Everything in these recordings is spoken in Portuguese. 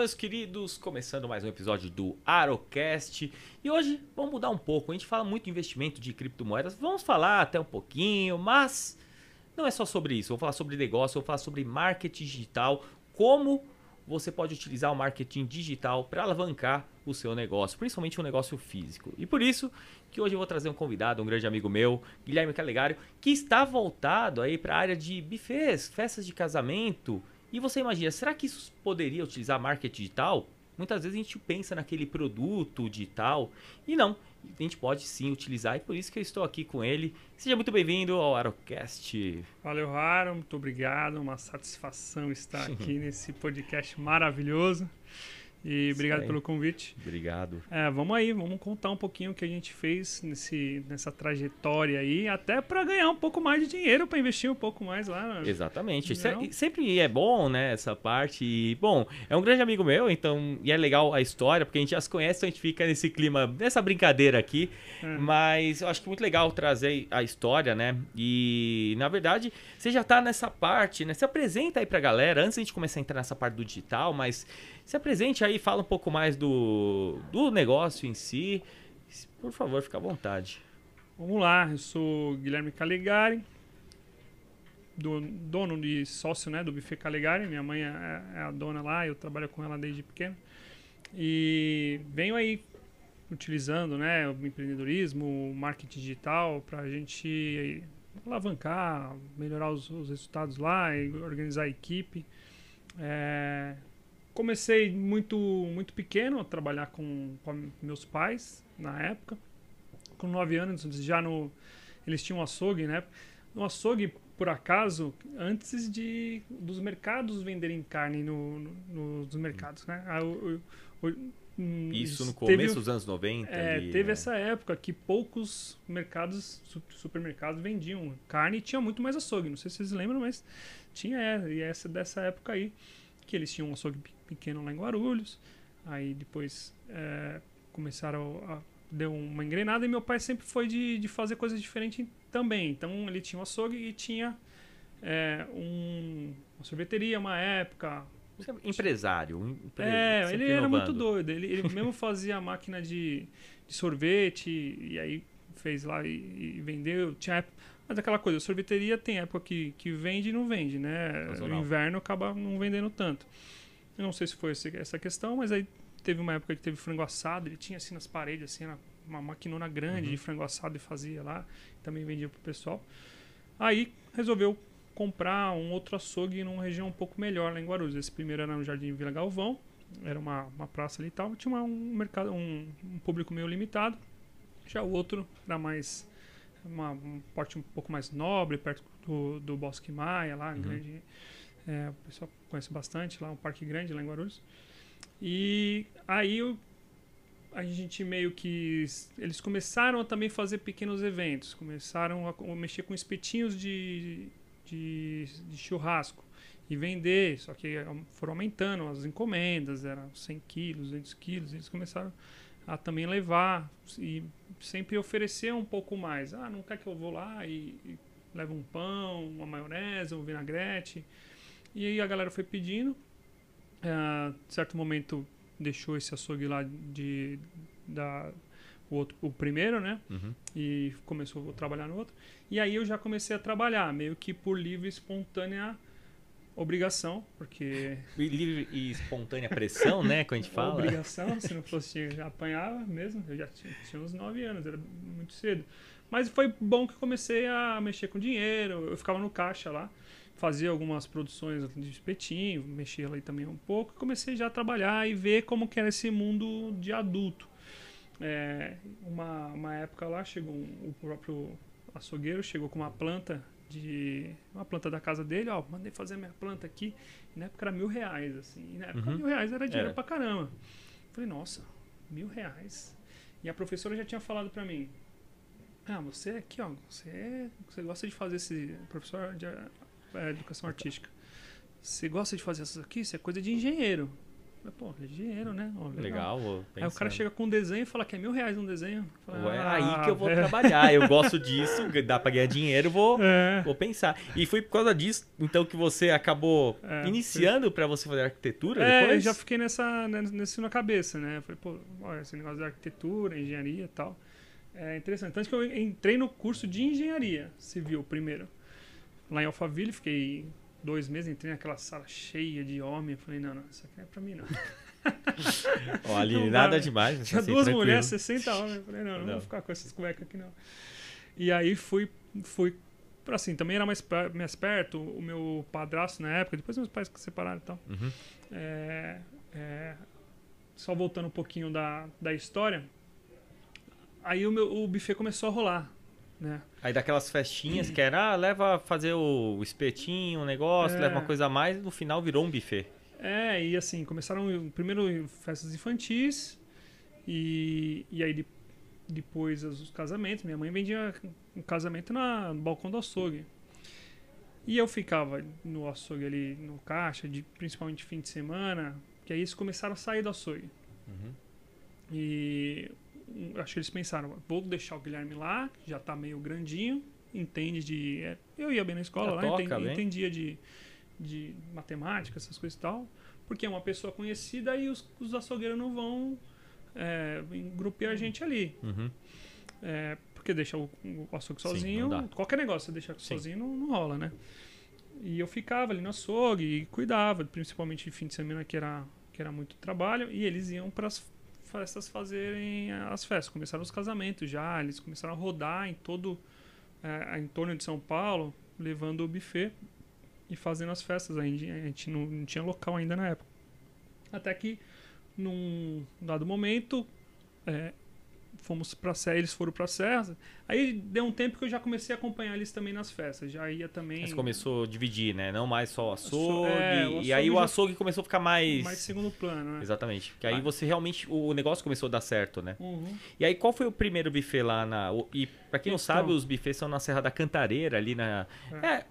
meus queridos, começando mais um episódio do Arocast. E hoje vamos mudar um pouco, a gente fala muito de investimento de criptomoedas, vamos falar até um pouquinho, mas não é só sobre isso, vou falar sobre negócio, vou falar sobre marketing digital, como você pode utilizar o marketing digital para alavancar o seu negócio, principalmente um negócio físico. E por isso que hoje eu vou trazer um convidado, um grande amigo meu, Guilherme Calegari, que está voltado aí para a área de buffets, festas de casamento. E você imagina, será que isso poderia utilizar marketing digital? Muitas vezes a gente pensa naquele produto digital e não, a gente pode sim utilizar e por isso que eu estou aqui com ele. Seja muito bem-vindo ao Arocast. Valeu, Raro, muito obrigado, uma satisfação estar aqui nesse podcast maravilhoso e obrigado pelo convite. Obrigado. Vamos aí, vamos contar um pouquinho o que a gente fez nessa trajetória aí, até para ganhar um pouco mais de dinheiro, para investir um pouco mais lá. Exatamente, sempre é bom, né, essa parte. E, bom, é um grande amigo meu, então, e é legal a história, porque a gente já se conhece, então a gente fica nesse clima, nessa brincadeira aqui. Mas eu acho que é muito legal trazer a história, né? E, na verdade, você já tá nessa parte, né? Se apresenta aí pra galera, antes de a gente começar a entrar nessa parte do digital, mas se apresente aí, fala um pouco mais do negócio em si. Por favor, fica à vontade. Vamos lá, eu sou Guilherme Calegari, dono e sócio, né, do Buffet Calegari. Minha mãe é a dona lá, eu trabalho com ela desde pequeno. E venho aí utilizando, né, o empreendedorismo, o marketing digital para a gente alavancar, melhorar os resultados lá e organizar a equipe. Comecei muito pequeno a trabalhar com meus pais na época. Com 9 anos, já eles tinham um açougue, né? No açougue, por acaso, antes dos mercados venderem carne nos mercados, né? Isso no começo dos anos 90? Teve essa época que poucos supermercados vendiam carne e tinha muito mais açougue. Não sei se vocês lembram, mas tinha dessa época aí, que eles tinham um açougue pequeno lá em Guarulhos. Aí depois começaram deu uma engrenada e meu pai sempre foi de fazer coisas diferentes também. Então ele tinha um açougue e tinha uma sorveteria uma época. Empresário. Ele era muito doido. Ele mesmo fazia a máquina de sorvete e aí fez lá e vendeu. Mas aquela coisa, a sorveteria tem época que vende e não vende, né? No inverno acaba não vendendo tanto. Eu não sei se foi essa questão, mas aí teve uma época que teve frango assado, ele tinha assim nas paredes, assim, uma maquinona grande de frango assado e fazia lá, também vendia pro pessoal. Aí resolveu comprar um outro açougue numa região um pouco melhor lá em Guarulhos. Esse primeiro era no Jardim Vila Galvão, era uma praça ali e tal, tinha um mercado, um público meio limitado. Já o outro era mais um porte um pouco mais nobre, perto do Bosque Maia, lá, grande. O pessoal conhece bastante lá, um parque grande lá em Guarulhos. E aí a gente meio que... Eles começaram a também fazer pequenos eventos, começaram a mexer com espetinhos de churrasco e vender, só que foram aumentando as encomendas, eram 100 quilos, 200 quilos, eles começaram a também levar e sempre oferecer um pouco mais. Não quer que eu vou lá e levo um pão, uma maionese, um vinagrete. E aí a galera foi pedindo. Certo momento deixou esse açougue lá o primeiro, né? E começou a trabalhar no outro. E aí eu já comecei a trabalhar, meio que por livre e espontânea obrigação, porque... Livre e espontânea pressão, né? Quando a gente fala. Obrigação, se não fosse, já apanhava mesmo. Eu já tinha uns 9 anos, era muito cedo. Mas foi bom que comecei a mexer com dinheiro, eu ficava no caixa lá, fazia algumas produções de espetinho, mexia lá também um pouco, e comecei já a trabalhar e ver como que era esse mundo de adulto. Uma época lá, chegou o próprio açougueiro, chegou com uma planta da casa dele, mandei fazer a minha planta aqui, e na época era R$1.000, assim, e na época R$1.000 era dinheiro pra caramba. Falei, nossa, R$1.000. E a professora já tinha falado pra mim, você aqui, você gosta de fazer professor de educação artística, você gosta de fazer essas aqui? Isso é coisa de engenheiro. Falei, pô, dinheiro, né? Ó, Legal. Aí o cara chega com um desenho e fala que é R$1.000 um desenho. Falei, aí que eu vou trabalhar. Eu gosto disso, dá pra ganhar dinheiro, vou pensar. E foi por causa disso, então, que você acabou iniciando pra você fazer arquitetura depois? Eu já fiquei nesse na cabeça, né? Falei, pô, olha, esse negócio de arquitetura, engenharia e tal. É interessante. Tanto que eu entrei no curso de engenharia civil primeiro. Lá em Alphaville, fiquei 2 meses, entrei naquela sala cheia de homem. Falei, não, isso aqui não é pra mim, não. Ó, ali nada demais. Tinha assim, 2 tranquilo. mulheres, 60 homens. Falei, não vou ficar com essas cuecas aqui, não. E aí fui assim, também era mais perto, o meu padrasto na época, depois meus pais que se separaram e tal. Uhum. Só voltando um pouquinho da história, aí o buffet começou a rolar, né? Aí daquelas festinhas que era, leva a fazer o espetinho, um negócio, leva uma coisa a mais, no final virou um buffet. E assim, começaram primeiro festas infantis, e aí depois os casamentos. Minha mãe vendia um casamento no balcão do açougue. E eu ficava no açougue ali, no caixa, principalmente fim de semana, que aí eles começaram a sair do açougue. Uhum. E acho que eles pensaram, vou deixar o Guilherme lá, que já tá meio grandinho, entende de... eu ia bem na escola lá, entendia de matemática, essas coisas e tal, porque é uma pessoa conhecida e os açougueiros não vão engrupear a gente ali. Uhum. Porque deixa o açougue sozinho, qualquer negócio você deixar sozinho não rola, né? E eu ficava ali no açougue e cuidava, principalmente de fim de semana que era muito trabalho, e eles iam para as festas fazerem as festas. Começaram os casamentos já, eles começaram a rodar em em torno de São Paulo, levando o buffet e fazendo as festas. A gente não tinha local ainda na época. Até que, num dado momento, eles foram pra Serra. Aí deu um tempo que eu já comecei a acompanhar eles também nas festas. Já ia também... Você começou a dividir, né? Não mais só o açougue. E aí o açougue começou a ficar mais segundo plano, né? Exatamente. Porque aí você realmente... O negócio começou a dar certo, né? Uhum. E aí qual foi o primeiro buffet lá E pra quem não sabe, os buffets são na Serra da Cantareira, ali na...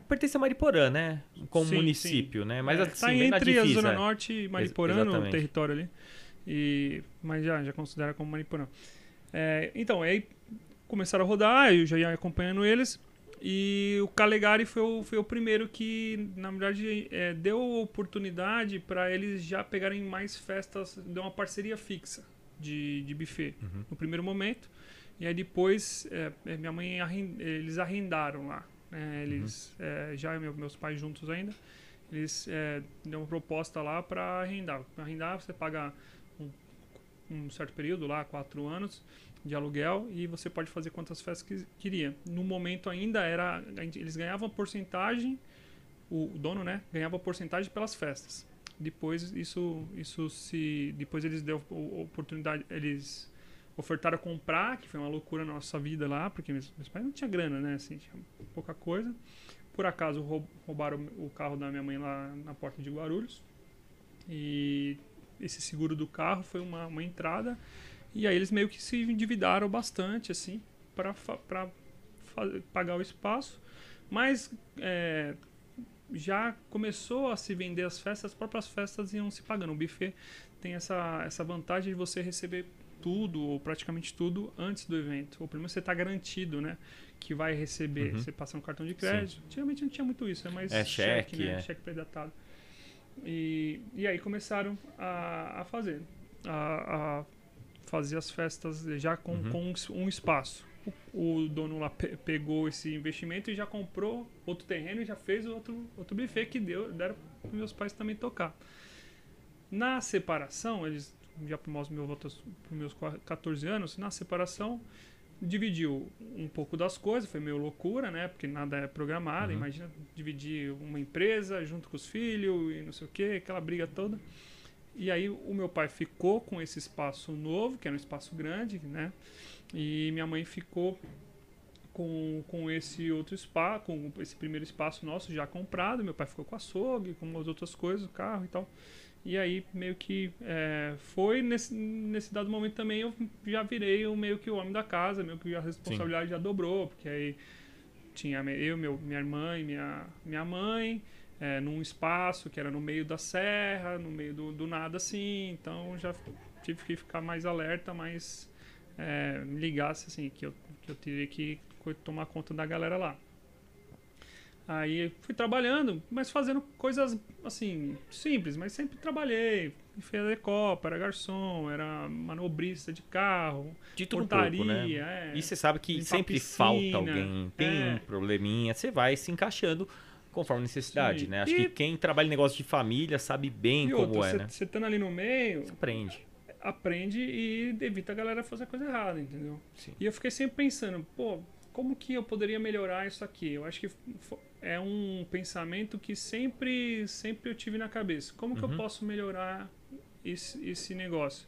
pertence a Mariporã, né? Como município, né? Mas assim, tá bem na divisa. Entre a Zona Norte e Mariporã, no Exatamente. território ali. Mas já considera como Mariporã. Então, aí começaram a rodar, eu já ia acompanhando eles, e o Calegari foi o primeiro que, na verdade, deu oportunidade para eles já pegarem mais festas, deu uma parceria fixa de buffet no primeiro momento, e aí depois minha mãe eles arrendaram lá, eles já meus pais juntos ainda, eles deu uma proposta lá para arrendar. Arrendar você paga um certo período lá, 4 anos de aluguel, e você pode fazer quantas festas queria. No momento ainda eles ganhavam porcentagem, o dono, né, ganhava porcentagem pelas festas. Depois depois eles deu oportunidade, eles ofertaram comprar, que foi uma loucura na nossa vida lá, porque meus pais não tinham grana, né, assim, tinha pouca coisa. Por acaso roubaram o carro da minha mãe lá na porta de Guarulhos, e esse seguro do carro foi uma entrada, e aí eles meio que se endividaram bastante, assim, para pagar o espaço, mas já começou a se vender as festas, as próprias festas iam se pagando. O buffet tem essa vantagem de você receber tudo, ou praticamente tudo, antes do evento, ou pelo menos você está garantido, né, que vai receber. Você passa no cartão de crédito. Antigamente não tinha muito isso, é mais cheque, né, cheque pré-datado. E aí começaram a fazer as festas já com um espaço. O dono lá pegou esse investimento e já comprou outro terreno e já fez outro buffet que deram para meus pais também tocar. Na separação, eles já para os meus 14 anos, na separação dividiu um pouco das coisas, foi meio loucura, né? Porque nada é programado. Imagina dividir uma empresa junto com os filhos e não sei o que, aquela briga toda. E aí o meu pai ficou com esse espaço novo, que era um espaço grande, né? E minha mãe ficou com esse outro espaço, com esse primeiro espaço nosso já comprado. Meu pai ficou com açougue, com as outras coisas, o carro e tal. E aí meio que foi nesse dado momento também eu já virei meio que o homem da casa, meio que a responsabilidade já dobrou, porque aí tinha minha irmã e minha mãe, num espaço que era no meio da serra, no meio do nada assim, então já tive que ficar mais alerta, mais me ligasse assim, que eu teria que tomar conta da galera lá. Aí fui trabalhando, mas fazendo coisas assim, simples, mas sempre trabalhei. Feira de Copa, era garçom, era manobrista de carro, de tudo portaria. Um pouco, né? E você sabe que sempre falta alguém, tem um probleminha, você vai se encaixando conforme a necessidade, né? Acho que quem trabalha em negócio de família sabe bem como é, né? Você estando ali no meio... Você aprende e evita a galera fazer coisa errada, entendeu? Sim. E eu fiquei sempre pensando, pô, como que eu poderia melhorar isso aqui? Eu acho que é um pensamento que sempre eu tive na cabeça. Como que eu posso melhorar esse negócio?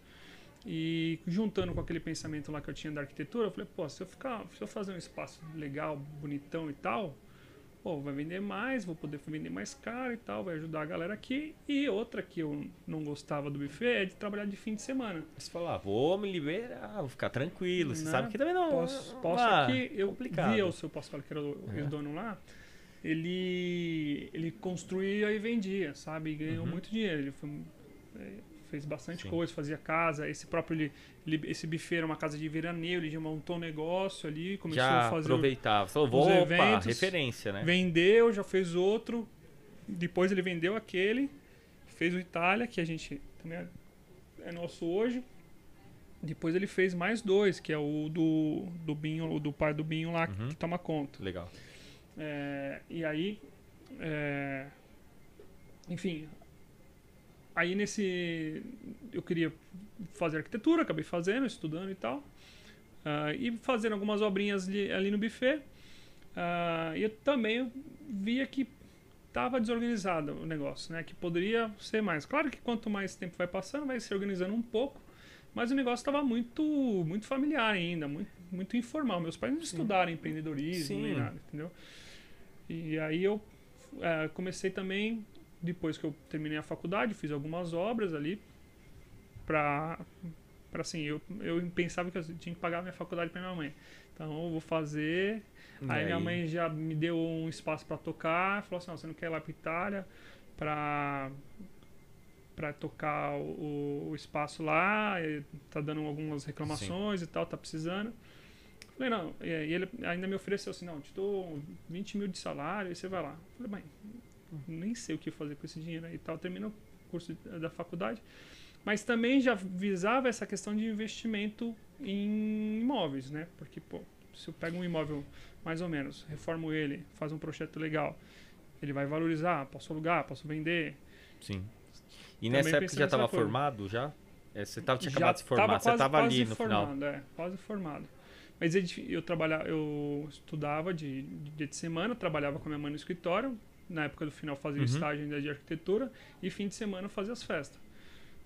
E juntando com aquele pensamento lá que eu tinha da arquitetura, eu falei, pô, se eu fazer um espaço legal, bonitão e tal, pô, vai vender mais, vou poder vender mais caro e tal, vai ajudar a galera aqui. E outra que eu não gostava do buffet é de trabalhar de fim de semana. Você fala, vou me liberar, vou ficar tranquilo. Você sabe que também não... Posso aqui, eu via o seu Pascoal, que era o dono lá, ele construía e vendia, sabe? E ganhou muito dinheiro. Ele fez bastante coisa, fazia casa. Esse próprio esse buffet era uma casa de veraneio, ele já montou um negócio ali, começou a fazer aproveitava, falou, eventos, referência, né? Vendeu, já fez outro, depois ele vendeu aquele, fez o Itália, que a gente também é nosso hoje. Depois ele fez mais 2, que é o do Binho, do pai do Binho lá, que toma conta. Legal. E aí, enfim, aí eu queria fazer arquitetura, acabei fazendo, estudando e tal. E fazendo algumas obrinhas ali no buffet. E eu também via que estava desorganizado o negócio, né? Que poderia ser mais. Claro que quanto mais tempo vai passando, vai se organizando um pouco. Mas o negócio estava muito familiar ainda, muito informal. Meus pais não estudaram empreendedorismo nem nada, entendeu? E aí eu comecei também... Depois que eu terminei a faculdade, fiz algumas obras ali pra assim, eu pensava que eu tinha que pagar a minha faculdade pra minha mãe. Então eu vou fazer. Aí minha mãe já me deu um espaço pra tocar, falou assim, você não quer ir lá pra Itália pra tocar o espaço lá, tá dando algumas reclamações e tal, tá precisando. Falei, não, e ele ainda me ofereceu assim, não, te dou 20 mil de salário, e você vai lá. Falei, mãe, nem sei o que fazer com esse dinheiro aí e tal. Terminou o curso da faculdade, mas também já visava essa questão de investimento em imóveis, né? Porque, pô, se eu pego um imóvel mais ou menos, reformo ele, faz um projeto legal, ele vai valorizar, posso alugar, posso vender. Sim. E também nessa época você já estava formado já? Você tinha acabado de se formar, você estava ali no formado, final. Quase formado. Mas eu estudava dia de semana, trabalhava com a minha mãe no escritório. Na época do final fazia o estágio ainda de arquitetura e fim de semana fazia as festas.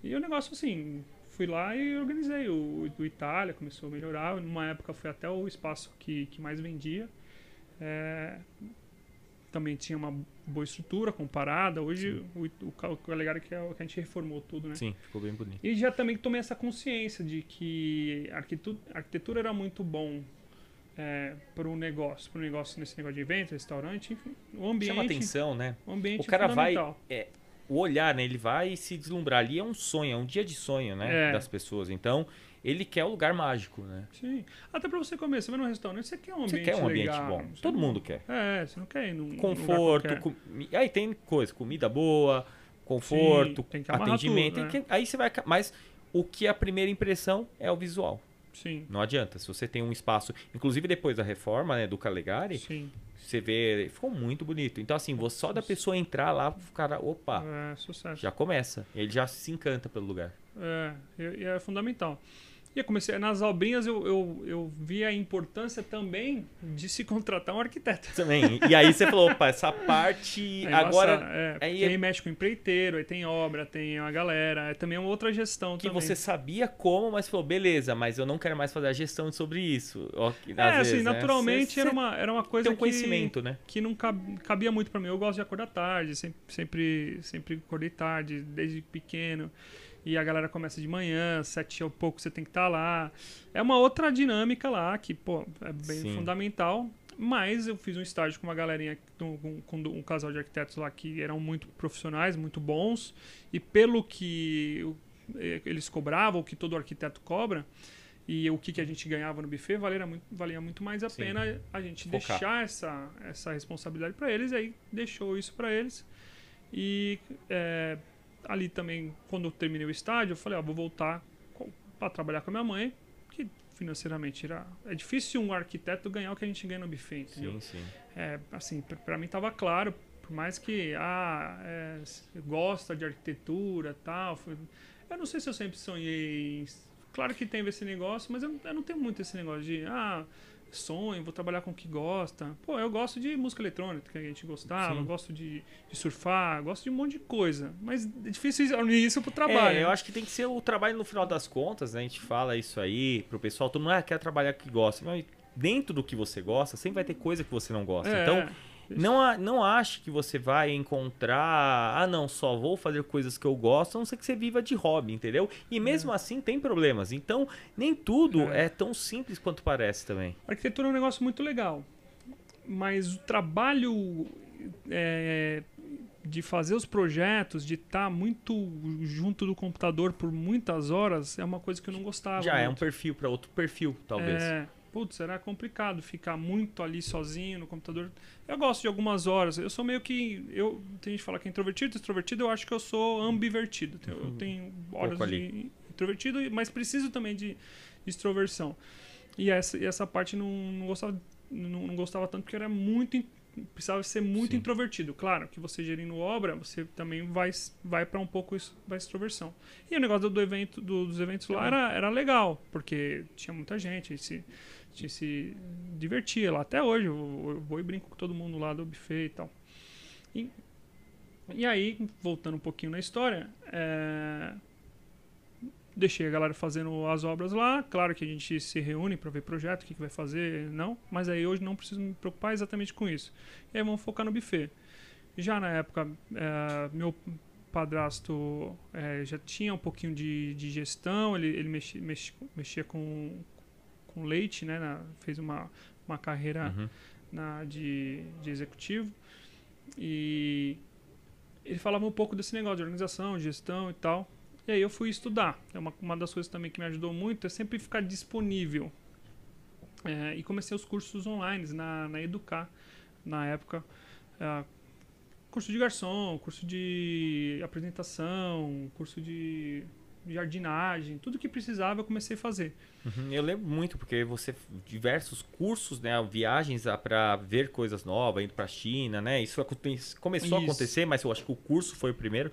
E o negócio assim, fui lá e organizei o Itália, começou a melhorar. Numa época foi até o espaço que mais vendia. Também tinha uma boa estrutura comparada. Hoje o legal é que a gente reformou tudo, né? Sim, ficou bem bonito. E já também tomei essa consciência de que a arquitetura era muito bom para o negócio nesse negócio de evento, restaurante, enfim, o ambiente chama atenção, né? O ambiente o cara vai, o olhar, né? Ele vai se deslumbrar ali, é um sonho, é um dia de sonho, né? Das pessoas. Então, ele quer o lugar mágico, né? Sim. Até para você comer, você vai num restaurante, você quer um ambiente legal. Você quer um ambiente legal, bom. Todo mundo quer. Você não quer ir num conforto, aí tem coisa, comida boa, conforto, atendimento, tudo, né? Aí você vai, mas o que é a primeira impressão é o visual. Sim. Não adianta. Se você tem um espaço, inclusive depois da reforma, né, do Calegari, sim, você vê, ficou muito bonito. Então assim, só da pessoa entrar lá, o cara, opa, sucesso. Já começa. Ele já se encanta pelo lugar. É fundamental. E eu comecei, nas obrinhas eu vi a importância também de se contratar um arquiteto. Também. E aí você falou, opa, essa parte agora... aí mexe com o empreiteiro, aí tem obra, tem a galera, também é uma outra gestão que também. Você sabia como, mas falou, beleza, mas eu não quero mais fazer a gestão sobre isso. Assim, naturalmente era uma coisa tem um conhecimento, né? Que não cabia muito pra mim. Eu gosto de acordar tarde, sempre acordei tarde, desde pequeno. E a galera começa de manhã, 7 ou pouco você tem que estar lá. É uma outra dinâmica lá, que, pô, é bem fundamental. Mas eu fiz um estágio com uma galerinha, com um casal de arquitetos lá que eram muito profissionais, muito bons. E pelo que eles cobravam, o que todo arquiteto cobra, e o que a gente ganhava no buffet, valia muito mais a pena a gente deixar essa responsabilidade para eles. E aí deixou isso para eles. E ali também, quando eu terminei o estágio, eu falei, vou voltar para trabalhar com a minha mãe, que financeiramente é difícil um arquiteto ganhar o que a gente ganha no buffet, entendeu? Sim. Assim, para mim estava claro, por mais que gosta de arquitetura e tal. Eu não sei se eu sempre sonhei. Claro que tem esse negócio, mas eu não tenho muito esse negócio de sonho, vou trabalhar com o que gosta. Pô, eu gosto de música eletrônica, que a gente gostava, gosto de surfar, gosto de um monte de coisa. Mas é difícil unir isso pro trabalho. Eu acho que tem que ser o trabalho no final das contas, né? A gente fala isso aí pro pessoal, todo mundo quer trabalhar com o que gosta. Mas dentro do que você gosta, sempre vai ter coisa que você não gosta. Então, não ache que você vai encontrar, não, só vou fazer coisas que eu gosto, a não ser que você viva de hobby, entendeu? E mesmo assim tem problemas. Então, nem tudo é tão simples quanto parece também. A arquitetura é um negócio muito legal, mas o trabalho de fazer os projetos, de estar muito junto do computador por muitas horas, é uma coisa que eu não gostava. Já muito. É um perfil para outro perfil, talvez. Putz, era complicado ficar muito ali sozinho no computador. Eu gosto de algumas horas. Eu sou meio que... Tem gente que fala que é introvertido, extrovertido. Eu acho que eu sou ambivertido. Eu tenho horas de introvertido, mas preciso também de extroversão. E essa parte não gostava tanto, porque era precisava ser muito introvertido. Claro que você gerindo obra, você também vai para um pouco da extroversão. E o negócio dos eventos lá era legal, porque tinha muita gente, a gente se divertia lá. Até hoje eu vou e brinco com todo mundo lá do buffet e tal. E aí, voltando um pouquinho na história, deixei a galera fazendo as obras lá. Claro que a gente se reúne para ver projeto, o que vai fazer, mas aí hoje não preciso me preocupar exatamente com isso. E aí vamos focar no buffet. Já na época, meu padrasto já tinha um pouquinho de gestão, ele mexia com leite, né? Fez uma carreira de executivo. E ele falava um pouco desse negócio de organização, gestão e tal. E aí eu fui estudar. Uma das coisas também que me ajudou muito é sempre ficar disponível. E comecei os cursos online na Educar, na época. Curso de garçom, curso de apresentação, curso de jardinagem, tudo que precisava eu comecei a fazer. Eu lembro muito, porque diversos cursos, né, viagens para ver coisas novas, indo para a China, né? Isso começou a acontecer, mas eu acho que o curso foi o primeiro.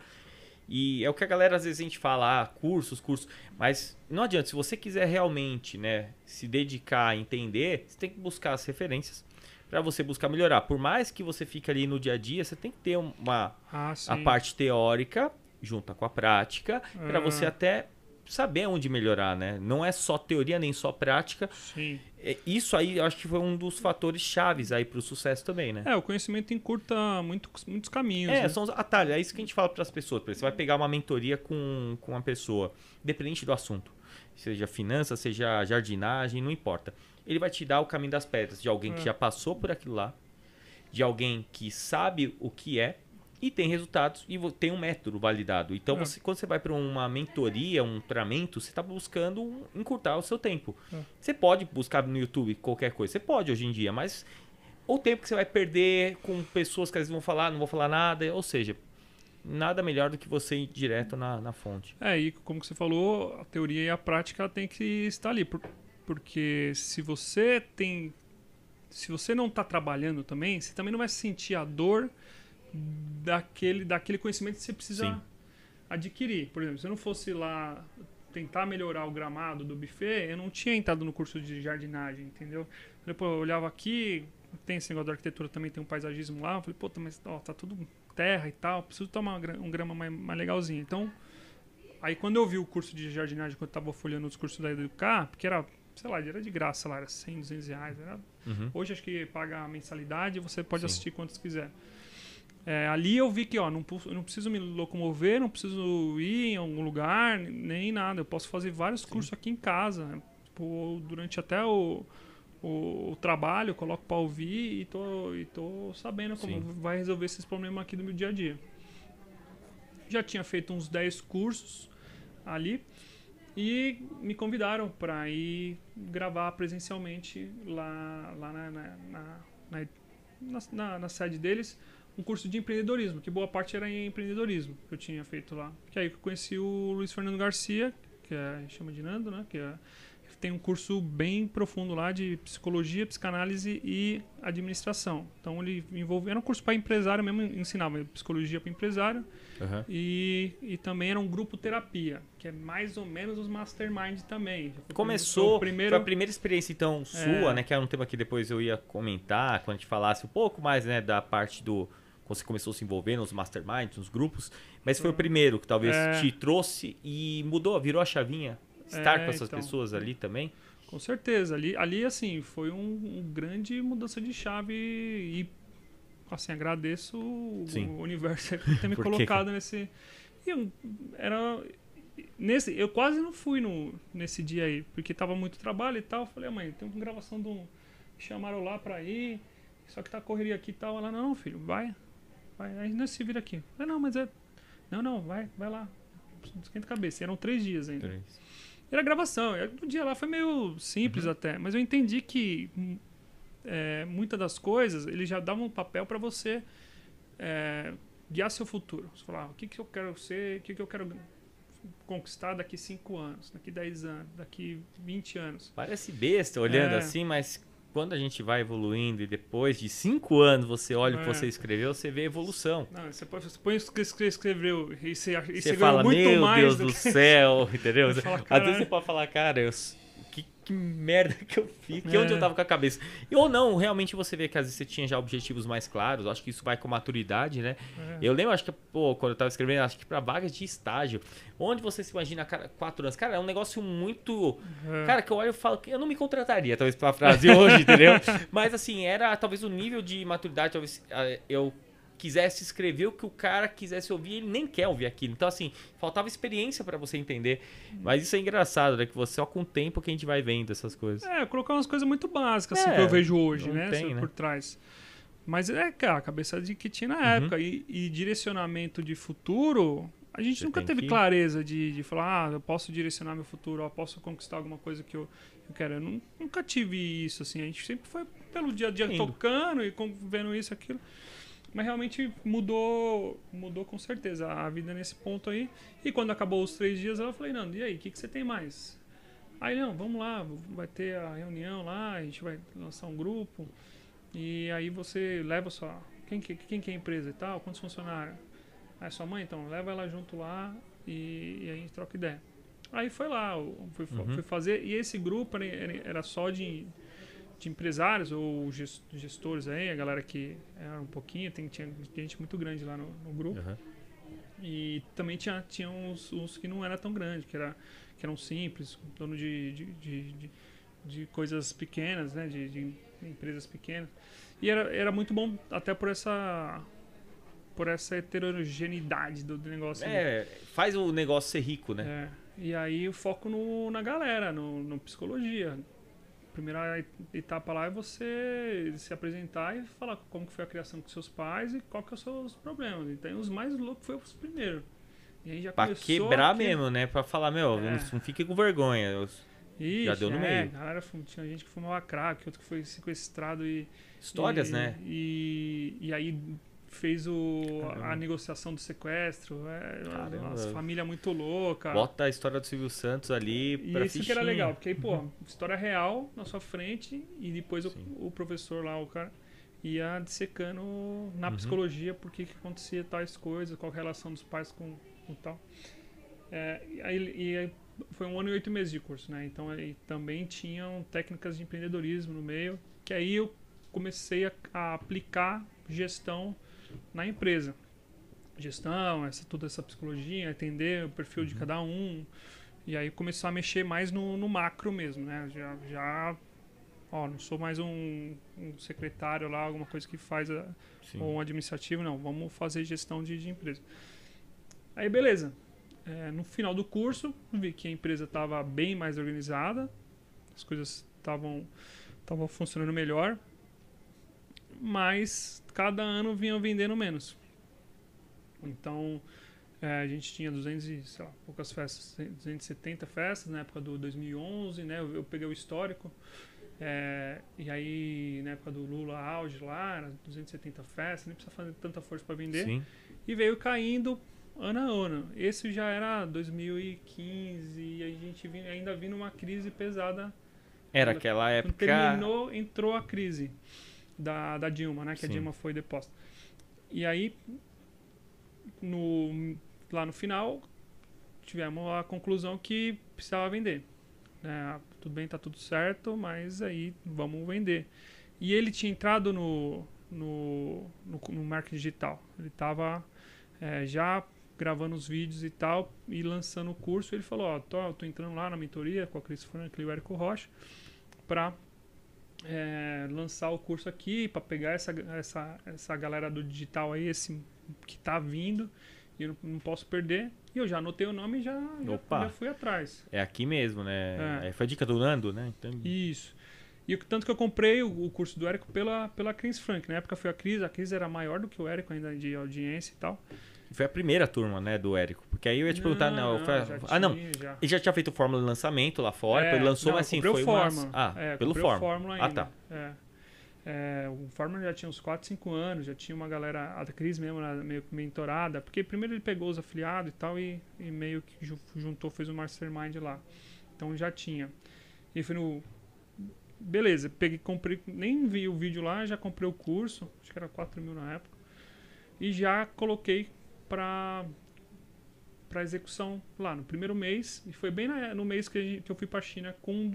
E é o que a galera, às vezes, a gente fala, cursos, mas não adianta, se você quiser realmente, né, se dedicar a entender, você tem que buscar as referências para você buscar melhorar. Por mais que você fique ali no dia a dia, você tem que ter a parte teórica junto com a prática, para você até saber onde melhorar, né? Não é só teoria nem só prática. Sim. Isso aí, eu acho que foi um dos fatores chaves aí para o sucesso também, né? O conhecimento encurta muitos caminhos. Né? São os atalhos. É isso que a gente fala para as pessoas. Você vai pegar uma mentoria com uma pessoa, independente do assunto. Seja finanças, seja jardinagem, não importa. Ele vai te dar o caminho das pedras de alguém que já passou por aquilo lá, de alguém que sabe o que é e tem resultados e tem um método validado. Então, quando você vai para uma mentoria, um treinamento, você está buscando encurtar o seu tempo. Você pode buscar no YouTube qualquer coisa. Você pode hoje em dia, mas o tempo que você vai perder com pessoas que às vezes vão falar, não vão falar nada, ou seja, nada melhor do que você ir direto na fonte. E como você falou, a teoria e a prática tem que estar ali. Porque se você não está trabalhando também, você também não vai sentir a dor daquele conhecimento que você precisa adquirir. Por exemplo, se eu não fosse lá tentar melhorar o gramado do buffet, eu não tinha entrado no curso de jardinagem, entendeu? Depois eu olhava aqui, tem esse negócio da arquitetura, também tem um paisagismo lá, eu falei, mas tá tudo terra e tal, preciso tomar um grama mais legalzinho. Então, aí quando eu vi o curso de jardinagem, quando eu tava folheando os cursos da Educar, porque era, sei lá, era de graça lá, era 100, 200 reais. Hoje acho que paga a mensalidade e você pode assistir quantos quiser. Ali eu vi que eu não preciso me locomover, não preciso ir em algum lugar, nem nada. Eu posso fazer vários cursos aqui em casa, durante até o trabalho, coloco para ouvir e tô sabendo como vai resolver esses problemas aqui do meu dia a dia. Já tinha feito uns 10 cursos ali e me convidaram para ir gravar presencialmente lá na sede deles um curso de empreendedorismo, que boa parte era em empreendedorismo que eu tinha feito lá. Que aí eu conheci o Luiz Fernando Garcia, que chama de Nando, né? Que tem um curso bem profundo lá de psicologia, psicanálise e administração. Então ele envolvia, era um curso para empresário mesmo, ensinava psicologia para empresário e também era um grupo terapia, que é mais ou menos os mastermind também. Começou, foi a primeira experiência então sua, né? Que era um tema que depois eu ia comentar, quando a gente falasse um pouco mais, né, da parte do... Quando você começou a se envolver nos masterminds, nos grupos, mas foi o primeiro que talvez te trouxe e mudou, virou a chavinha, estar com essas pessoas ali também? Com certeza, ali assim, foi um grande mudança de chave e assim, agradeço o universo por ter me colocado nesse... Eu quase não fui nesse dia aí, porque tava muito trabalho e tal, eu falei, mãe, tem uma gravação de um... Chamaram lá pra ir, só que tá correria aqui e tal, ela, não, filho, vai, aí nós se vira aqui. Não, mas vai lá, esquenta a cabeça. Eram 3 dias ainda. Era gravação. O dia lá foi meio simples até, mas eu entendi que muitas das coisas ele já dava um papel para você guiar seu futuro. Você falar, o que eu quero ser, o que eu quero conquistar daqui 5 anos, daqui 10 anos, daqui 20 anos. Parece besta olhando assim, mas quando a gente vai evoluindo e depois de 5 anos você olha o que você escreveu, você vê evolução. Não, você põe o que você escreveu e você fala, muito meu mais Deus do céu, entendeu? Fala, às vezes você pode falar, cara, que merda que eu fiz, onde eu tava com a cabeça. Ou não, realmente você vê que às vezes você tinha já objetivos mais claros, acho que isso vai com maturidade, né? Eu lembro, acho que, quando eu tava escrevendo, acho que pra vagas de estágio, onde você se imagina, cara, 4 anos, cara, é um negócio muito... Cara, que eu olho e falo, que eu não me contrataria, talvez, pra frase hoje, entendeu? Mas, assim, era talvez o nível de maturidade, talvez eu quisesse escrever o que o cara quisesse ouvir, ele nem quer ouvir aquilo. Então, assim, faltava experiência para você entender. Mas isso é engraçado, né? Que você, só com o tempo que a gente vai vendo essas coisas. Colocar umas coisas muito básicas, assim, que eu vejo hoje, né? Tem, por trás. Mas cara, a cabeça de que tinha na época. E direcionamento de futuro, a gente nunca teve clareza de falar, eu posso direcionar meu futuro, eu posso conquistar alguma coisa que eu quero. Eu nunca tive isso, assim. A gente sempre foi pelo dia a dia tocando e vendo isso, aquilo. Mas realmente mudou com certeza a vida nesse ponto aí. E quando acabou os 3 dias, eu falei, Nando, e aí, o que você tem mais? Aí, não, vamos lá, vai ter a reunião lá, a gente vai lançar um grupo. E aí você leva só... Quem que é a empresa e tal? Quantos funcionários? Aí sua mãe, então, leva ela junto lá e a gente troca ideia. Aí foi lá, fui fazer. E esse grupo era só de empresários ou gestores aí, a galera que era um pouquinho, tinha gente muito grande lá no grupo. E também tinha uns que não era tão grande, que eram simples, dono de coisas pequenas, né, de empresas pequenas. E era muito bom até por essa heterogeneidade do negócio. Faz o negócio ser rico, né? E aí o foco na galera, no psicologia. A primeira etapa lá é você se apresentar e falar como que foi a criação com seus pais e qual que são os seus problemas. Então os mais loucos foi os primeiros. E aí já pra quebrar mesmo, né? Pra falar, não fique com vergonha. Já deu no meio. Galera, tinha gente que fumava crack, outro que foi sequestrado Histórias, né? E aí fez a negociação do sequestro. Nossa, família muito louca. Bota a história do Silvio Santos ali pra isso que era legal, porque aí, história real na sua frente e depois o professor lá, o cara, ia dissecando na psicologia por que acontecia tais coisas, qual a relação dos pais com tal. Aí foi 1 ano e 8 meses de curso, né? Então aí também tinham técnicas de empreendedorismo no meio, que aí eu comecei a aplicar gestão na empresa. Gestão, toda essa psicologia, entender o perfil de cada um. E aí começar a mexer mais no macro mesmo, né? Não sou mais um secretário lá, alguma coisa que faz ou um administrativo, não. Vamos fazer gestão de empresa. Aí beleza. No final do curso, vi que a empresa estava bem mais organizada, as coisas estavam tava funcionando melhor, mas cada ano vinha vendendo menos. Então, a gente tinha 200 e, sei lá, poucas festas, 270 festas na época do 2011, né? Eu peguei o histórico. E aí, na época do Lula auge lá, era 270 festas, nem precisa fazer tanta força para vender. Sim. E veio caindo ano a ano. Esse já era 2015 e a gente ainda vindo uma crise pesada. Era aquela época... Quando terminou, entrou a crise da Dilma, né? Que Sim. A Dilma foi deposta. E aí, lá no final, tivemos a conclusão que precisava vender. Tudo bem, tá tudo certo, mas aí vamos vender. E ele tinha entrado no marketing digital. Ele estava já gravando os vídeos e tal, e lançando o curso. Ele falou, tô entrando lá na mentoria com a Cris Franklin e o Érico Rocha para lançar o curso aqui, para pegar essa galera do digital aí, esse que tá vindo, e eu não posso perder. E eu já anotei o nome e já fui atrás. É aqui mesmo, né? Foi a dica do Nando, né? Então... Isso. E tanto que eu comprei o curso do Érico pela Cris Frank. Na época foi a Cris era maior do que o Érico ainda de audiência e tal. Foi a primeira turma, né, do Érico. Porque aí eu ia te perguntar... Ele já tinha feito fórmula de lançamento lá fora, ele lançou, mas assim, foi Fórmula. Pelo Fórmula ainda. Ah, tá. O Fórmula já tinha uns 4, 5 anos, já tinha uma galera, a Cris mesmo, meio mentorada, porque primeiro ele pegou os afiliados e tal, e meio que juntou, fez um mastermind lá. Então já tinha. E foi no... Beleza, comprei, nem vi o vídeo lá, já comprei o curso, acho que era 4 mil na época, e já coloquei para execução lá no primeiro mês, e foi bem no mês que eu fui para a China com um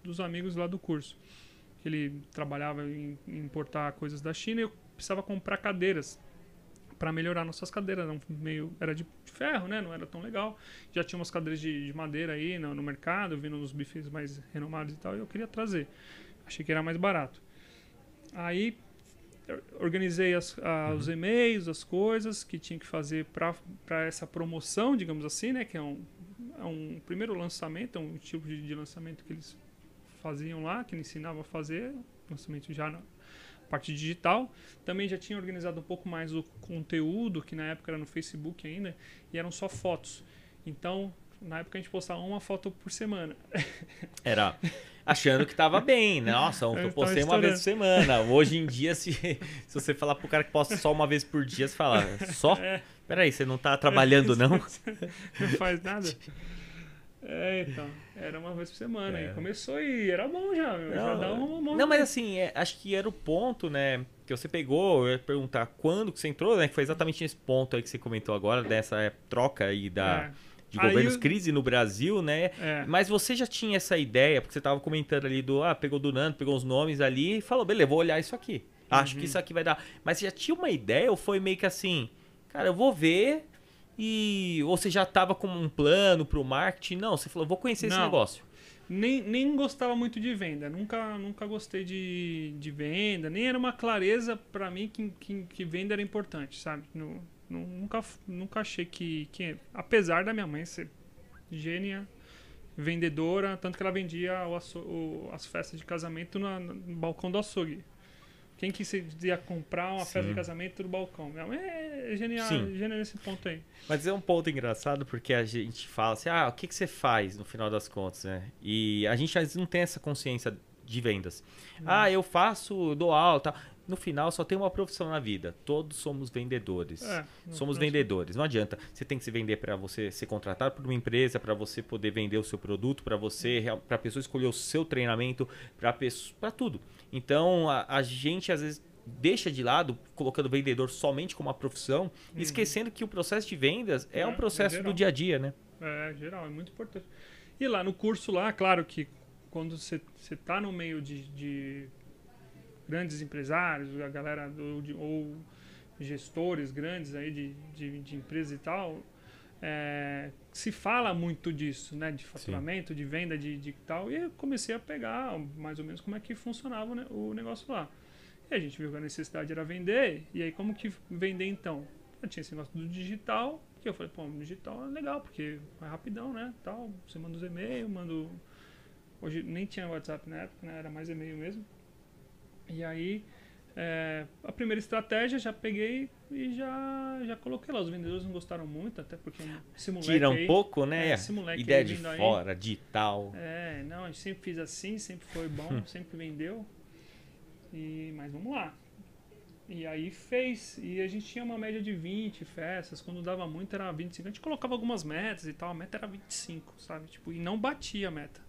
dos amigos lá do curso. Ele trabalhava em importar coisas da China e eu precisava comprar cadeiras para melhorar nossas cadeiras. Era de ferro, né? Não era tão legal. Já tinha umas cadeiras de madeira aí no mercado, vindo nos bufês mais renomados e tal, e eu queria trazer. Achei que era mais barato. Aí organizei os e-mails, as coisas que tinha que fazer para essa promoção, digamos assim, né? Que é um primeiro lançamento, é um tipo de lançamento que eles faziam lá, que ele ensinava a fazer, lançamento já na parte digital. Também já tinha organizado um pouco mais o conteúdo, que na época era no Facebook ainda, e eram só fotos. Então, na época a gente postava uma foto por semana. Era achando que tava bem. Nossa, eu postei uma vez por semana. Hoje em dia, se você falar pro cara que posta só uma vez por dia, você fala, só? Peraí, você não tá trabalhando, não? Não faz nada? Então, era uma vez por semana. E começou e era bom já. Já dá uma mão. Não, mas assim, acho que era o ponto, né? Que você pegou, eu ia perguntar quando que você entrou, né? Que foi exatamente nesse ponto aí que você comentou agora, dessa troca aí de governos, crise no Brasil, né? Mas você já tinha essa ideia, porque você estava comentando ali pegou do Nando, pegou os nomes ali e falou, beleza, vou olhar isso aqui. Acho que isso aqui vai dar. Mas você já tinha uma ideia ou foi meio que assim, cara, eu vou ver... Ou você já estava com um plano para o marketing? Não, você falou, vou conhecer esse negócio. Nem gostava muito de venda. Nunca gostei de venda. Nem era uma clareza para mim que venda era importante, sabe? Nunca achei que... Apesar da minha mãe ser gênia, vendedora, tanto que ela vendia as festas de casamento no balcão do açougue. Quem quisia comprar uma festa de casamento no balcão? Minha mãe é genial nesse ponto aí. Mas é um ponto engraçado porque a gente fala assim, o que você faz no final das contas, né? E a gente às vezes não tem essa consciência de vendas. Eu faço, dou aula, tal. No final só tem uma profissão na vida. Todos somos vendedores. Somos vendedores. Não adianta. Você tem que se vender para você ser contratado por uma empresa, para você poder vender o seu produto, para a pessoa escolher o seu treinamento, para tudo. Então a gente às vezes deixa de lado, colocando o vendedor somente como uma profissão, esquecendo que o processo de vendas é um processo do dia a dia, né? Geral, é muito importante. E lá no curso lá, claro que quando você está no meio de grandes empresários, a galera ou gestores grandes aí de empresas e tal, se fala muito disso, né? De faturamento, de venda, de tal. E eu comecei a pegar mais ou menos como é que funcionava, né, o negócio lá. E a gente viu que a necessidade era vender. E aí como que vender então? Eu tinha esse negócio do digital, que eu falei, pô, o digital é legal, porque é rapidão, né? Tal, você manda os e-mails, manda Hoje nem tinha WhatsApp na época, né? Era mais e-mail mesmo. E aí, a primeira estratégia já peguei e já coloquei lá. Os vendedores não gostaram muito, até porque esse moleque Tira um aí, pouco, né? esse moleque Ideia aí de vindo fora, de tal. não, a gente sempre fiz assim, sempre foi bom, sempre vendeu. Mas vamos lá. E aí fez, e a gente tinha uma média de 20 festas, quando dava muito era 25. A gente colocava algumas metas e tal, a meta era 25, sabe? Tipo, e não batia a meta.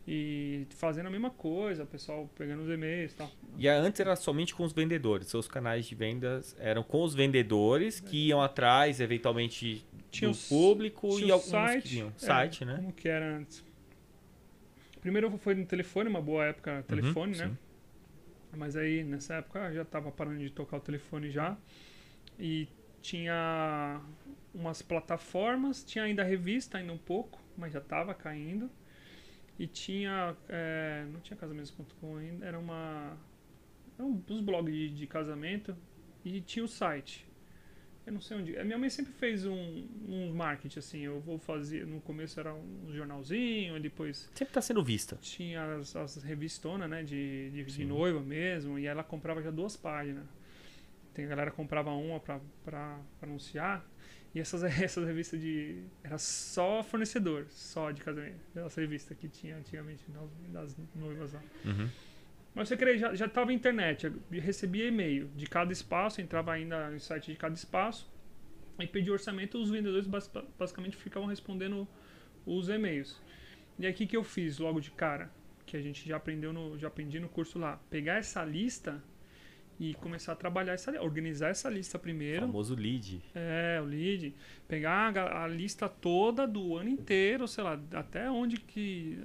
E fazendo a mesma coisa, o pessoal pegando os e-mails e tal. E antes era somente com os vendedores, seus canais de vendas eram com os vendedores que iam atrás, eventualmente, do público e alguns site, que vinham. Site, né? Como que era antes? Primeiro foi no telefone, uma boa época telefone, né? Sim. Mas aí, nessa época, eu já tava parando de tocar o telefone já. E tinha umas plataformas, tinha ainda a revista, ainda um pouco, mas já tava caindo. E tinha... não tinha casamentos.com ainda, era um dos blogs de casamento. E tinha o site. Eu não sei onde... A minha mãe sempre fez um marketing, assim. Eu vou fazer... No começo era um jornalzinho, depois... Sempre tá sendo vista. Tinha as revistonas, né? De noiva mesmo. E ela comprava já 2 páginas. A galera comprava uma pra anunciar. E essas revistas era só fornecedor, só de casamento. Essa revista que tinha antigamente das noivas lá. Uhum. Mas você queria, já estava internet, eu recebia e-mail de cada espaço, entrava ainda no site de cada espaço e pedia orçamento, os vendedores basicamente ficavam respondendo os e-mails. E aí o que eu fiz logo de cara, que a gente já aprendi no curso lá, pegar essa lista e começar a trabalhar organizar essa lista primeiro. O famoso lead. O lead. Pegar a lista toda do ano inteiro, sei lá, até onde que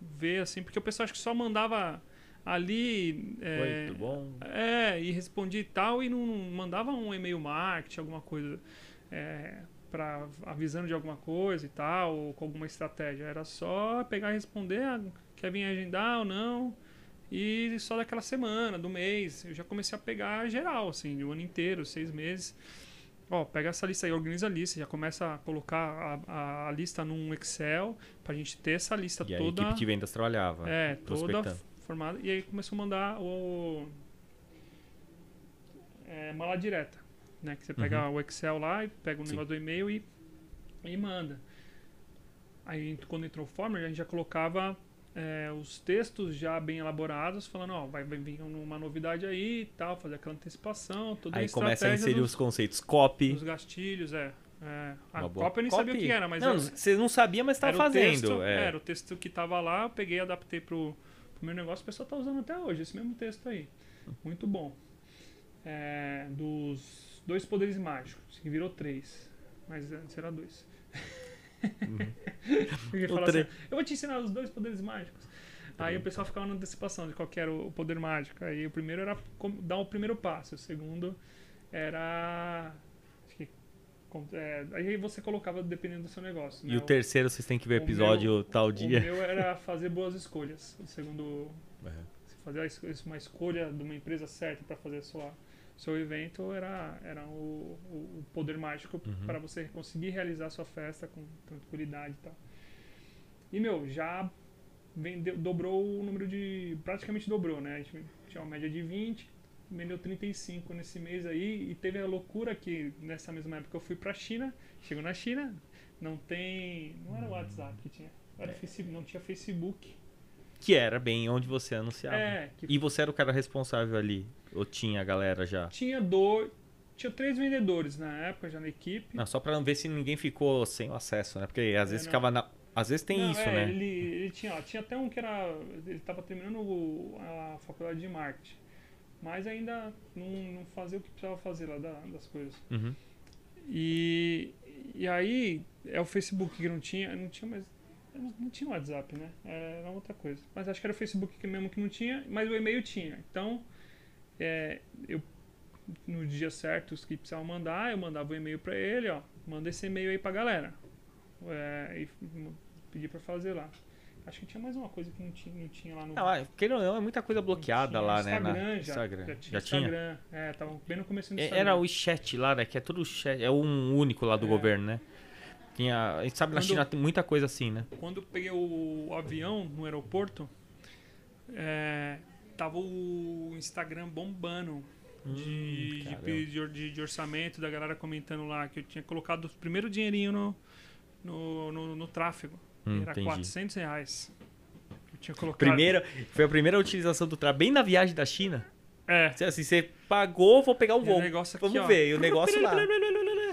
ver assim, porque o pessoal acho que só mandava ali Muito bom. E respondia e tal, e não mandava um e-mail marketing, alguma coisa avisando de alguma coisa e tal, ou com alguma estratégia. Era só pegar e responder, quer vir agendar ou não, e só daquela semana, do mês. Eu já comecei a pegar geral, assim, o ano inteiro, 6 meses. Pega essa lista aí, organiza a lista, já começa a colocar a lista num Excel, pra gente ter essa lista toda. E a equipe de vendas trabalhava. Toda formada. E aí começou a mandar mala direta, né? Que você pega o Excel lá e pega o negócio do e-mail e manda. Aí quando entrou o Former, a gente já colocava os textos já bem elaborados, falando, vai vir uma novidade aí e tal, fazer aquela antecipação, toda a estratégia. Aí começa a inserir os conceitos copy. Os gastilhos, A copy eu nem sabia o que era, mas... você não sabia, mas estava fazendo. Era o texto que estava lá, eu peguei e adaptei pro meu negócio, o pessoal está usando até hoje, esse mesmo texto aí. Muito bom. Dos 2 poderes mágicos, que virou 3, mas antes era 2. Eu vou te ensinar os 2 poderes mágicos. Aí o pessoal ficava na antecipação de qual que era o poder mágico. Aí o primeiro era dar o primeiro passo, o segundo era... aí você colocava dependendo do seu negócio. E o terceiro vocês têm que ver episódio tal dia. O meu era fazer boas escolhas. O segundo, fazer uma escolha de uma empresa certa para fazer seu evento era o poder mágico para você conseguir realizar a sua festa com tranquilidade e tal. E, já dobrou o número praticamente dobrou, né? A gente tinha uma média de 20, vendeu 35 nesse mês aí, e teve a loucura que nessa mesma época eu fui pra China, chegou na China, não era o WhatsApp que tinha, não tinha Facebook. Que era bem onde você anunciava. E você era o cara responsável ali? Ou tinha a galera já? Tinha 3 vendedores na época, já na equipe. Não, só pra ver se ninguém ficou sem o acesso, né? Porque às vezes ficava às vezes tem isso, né? Ele tinha até um que ele tava terminando a faculdade de marketing. Mas ainda não fazia o que precisava fazer lá das coisas. E aí o Facebook que não tinha mais. Não tinha WhatsApp, né? Era outra coisa. Mas acho que era o Facebook mesmo que não tinha, mas o e-mail tinha. Então, eu no dia certo os que precisavam mandar, eu mandava o e-mail para ele, manda esse e-mail aí pra galera. E pedi para fazer lá. Acho que tinha mais uma coisa que não tinha lá no... Querendo ou não, é muita coisa bloqueada lá, né? Instagram já tinha Instagram. Tava bem no começo do Instagram. Era o chat lá, né? Que é tudo chat. É um único lá do governo, né? A gente sabe na China tem muita coisa assim, né? Quando eu peguei o avião no aeroporto, tava o Instagram bombando de orçamento, da galera comentando lá que eu tinha colocado o primeiro dinheirinho no tráfego. Era Entendi. R$400. Eu tinha colocado. Foi a primeira utilização do tráfego, bem na viagem da China. Assim, você pagou, vou pegar o voo. Vamos ver, e o negócio lá.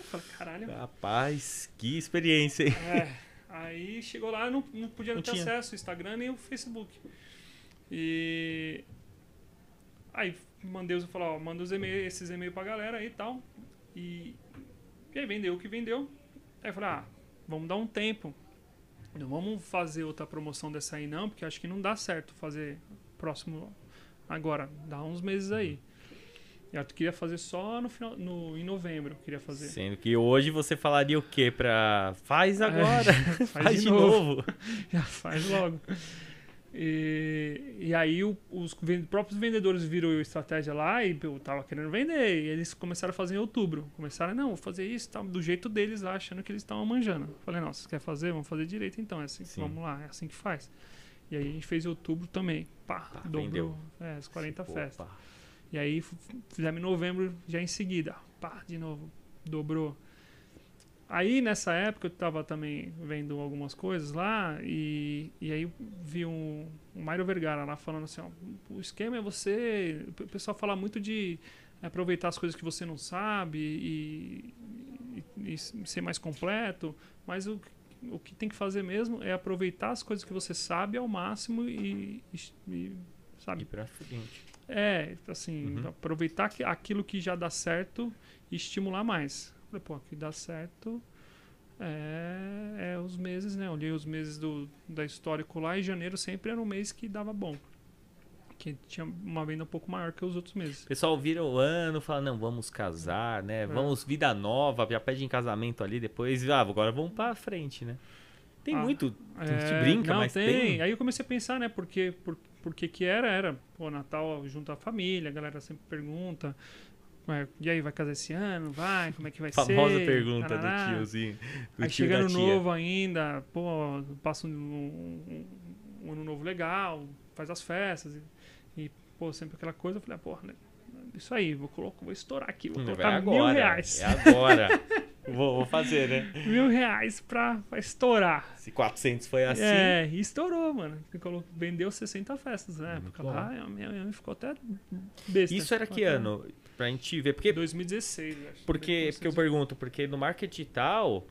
Falei, caralho. Rapaz, que experiência, hein? Aí chegou lá, não podia ter acesso ao Instagram nem o Facebook. E aí mandei manda esses e-mails pra galera aí e tal. E aí vendeu o que vendeu. Aí eu falei, vamos dar um tempo. Não vamos fazer outra promoção dessa aí não, porque acho que não dá certo fazer próximo agora. Dá uns meses aí. Eu queria fazer só em novembro. Queria fazer. Sendo que hoje você falaria o quê? Faz agora. Faz de novo. Já faz logo. E aí os próprios vendedores viram a estratégia lá e eu tava querendo vender. E eles começaram a fazer em outubro. Começaram, vou fazer isso tá, do jeito deles lá, achando que eles estavam manjando. Falei, não, você quer fazer? Vamos fazer direito então. É assim, vamos lá, é assim que faz. E aí a gente fez em outubro também. Dobrou as 40 festas. E aí fizemos em novembro já em seguida. De novo, dobrou. Aí nessa época eu tava também vendo algumas coisas lá e aí vi o Mário Vergara lá falando assim, o esquema é você... O pessoal fala muito de aproveitar as coisas que você não sabe e ser mais completo, mas o que tem que fazer mesmo é aproveitar as coisas que você sabe ao máximo e sabe? E pra frente. Aproveitar aquilo que já dá certo e estimular mais. Falei, que dá certo os meses, né? Olhei os meses da histórico lá e janeiro sempre era um mês que dava bom. Que tinha uma venda um pouco maior que os outros meses. O pessoal vira o ano, fala, não, vamos casar, né? Vamos vida nova, já pede em casamento ali, depois, agora vamos pra frente, né? Tem muito, a gente brinca, mas tem. Aí eu comecei a pensar, né? Porque que era, Natal junto à família, a galera sempre pergunta, e aí, vai casar esse ano? Vai? Como é que vai ser? Famosa pergunta do tiozinho. Aí chega ano novo ainda, passa um ano novo legal, faz as festas e sempre aquela coisa, eu falei, isso aí, vou estourar aqui, vou colocar R$1.000. É agora. Vou fazer, né? R$1.000 pra estourar. Se 400 foi assim. E estourou, mano. Vendeu 60 festas, né? Porque lá ficou até besta. Isso era que ano? Pra gente ver. Porque 2016, acho. Porque eu pergunto, porque no marketing digital,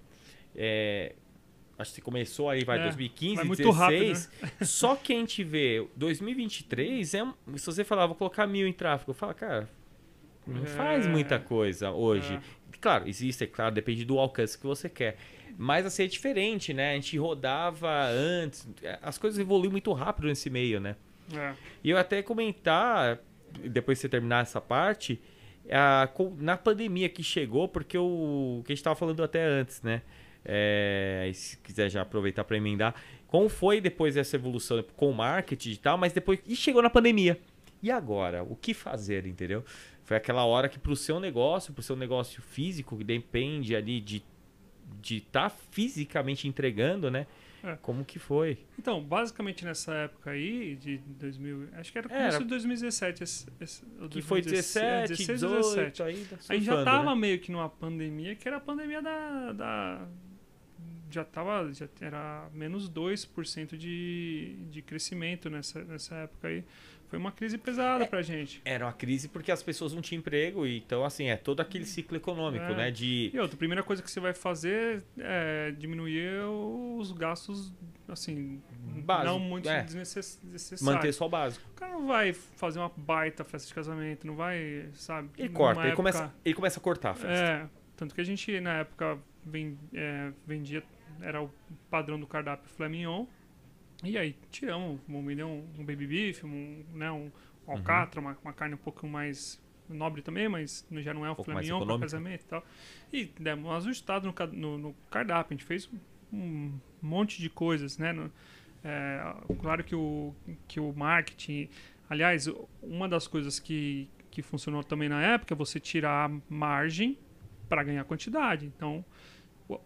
acho que começou aí, 2015, vai muito 2016. Rápido, né? Só que a gente vê 2023, se você falar, vou colocar 1.000 em tráfego, eu falo, cara, não faz muita coisa hoje. Claro, depende do alcance que você quer. Mas assim, é diferente, né? A gente rodava antes, as coisas evoluíram muito rápido nesse meio, né? E eu até comentar, depois de você terminar essa parte, na pandemia que chegou, porque o que a gente estava falando até antes, né? Se quiser já aproveitar para emendar, como foi depois dessa evolução com o marketing e tal, mas depois chegou na pandemia. E agora? O que fazer, entendeu? Foi aquela hora que pro seu negócio físico, que depende ali de estar fisicamente entregando, né? Como que foi? Então, basicamente nessa época aí, de 2000... Acho que era começo de 2017. Que foi 17, 18... Aí já tava meio que numa pandemia, que era a pandemia já era menos 2% de crescimento nessa época aí. Foi uma crise pesada pra gente. Era uma crise porque as pessoas não tinham emprego, então assim, todo aquele ciclo econômico, né? E outra, a primeira coisa que você vai fazer é diminuir os gastos, assim, básico, não muito desnecessários. Manter só o básico. O cara não vai fazer uma baita festa de casamento, não vai, sabe? Ele corta, ele começa a cortar a festa. Tanto que a gente, na época, vendia, era o padrão do cardápio filé mignon. E aí tiramos, vamos vender um baby beef, um alcatra, uma carne um pouco mais nobre também, mas já não é o filé mignon para casamento e tal. E demos um ajustado no cardápio, a gente fez um monte de coisas, né? Claro que o marketing... Aliás, uma das coisas que funcionou também na época é você tirar a margem para ganhar quantidade. Então,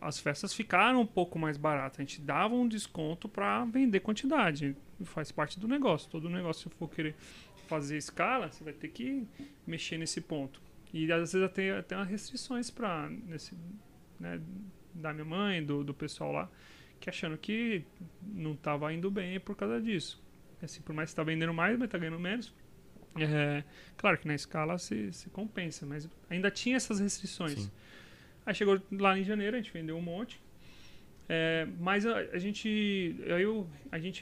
as festas ficaram um pouco mais baratas. A gente dava um desconto para vender quantidade. Faz parte do negócio. Todo negócio, se for querer fazer escala, você vai ter que mexer nesse ponto. E às vezes até umas restrições para né, da minha mãe, do pessoal lá, que achando que não estava indo bem por causa disso. Assim, por mais que está vendendo mais, mas está ganhando menos. Claro que na escala se compensa, mas ainda tinha essas restrições. Sim. Aí chegou lá em janeiro, a gente vendeu um monte. Mas a gente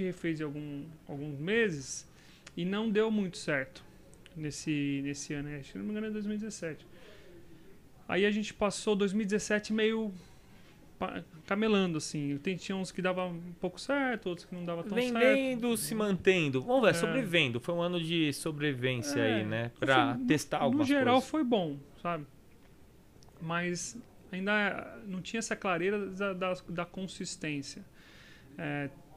refez alguns meses e não deu muito certo nesse ano. Acho que não me engano é 2017. Aí a gente passou 2017 meio camelando, assim. Tinha uns que dava um pouco certo, outros que não dava tão certo. Vendendo, se mantendo. Vamos ver, sobrevivendo. Foi um ano de sobrevivência aí, né? Pra testar algumas coisas. No geral foi bom, sabe? Mas ainda não tinha essa clareira da consistência.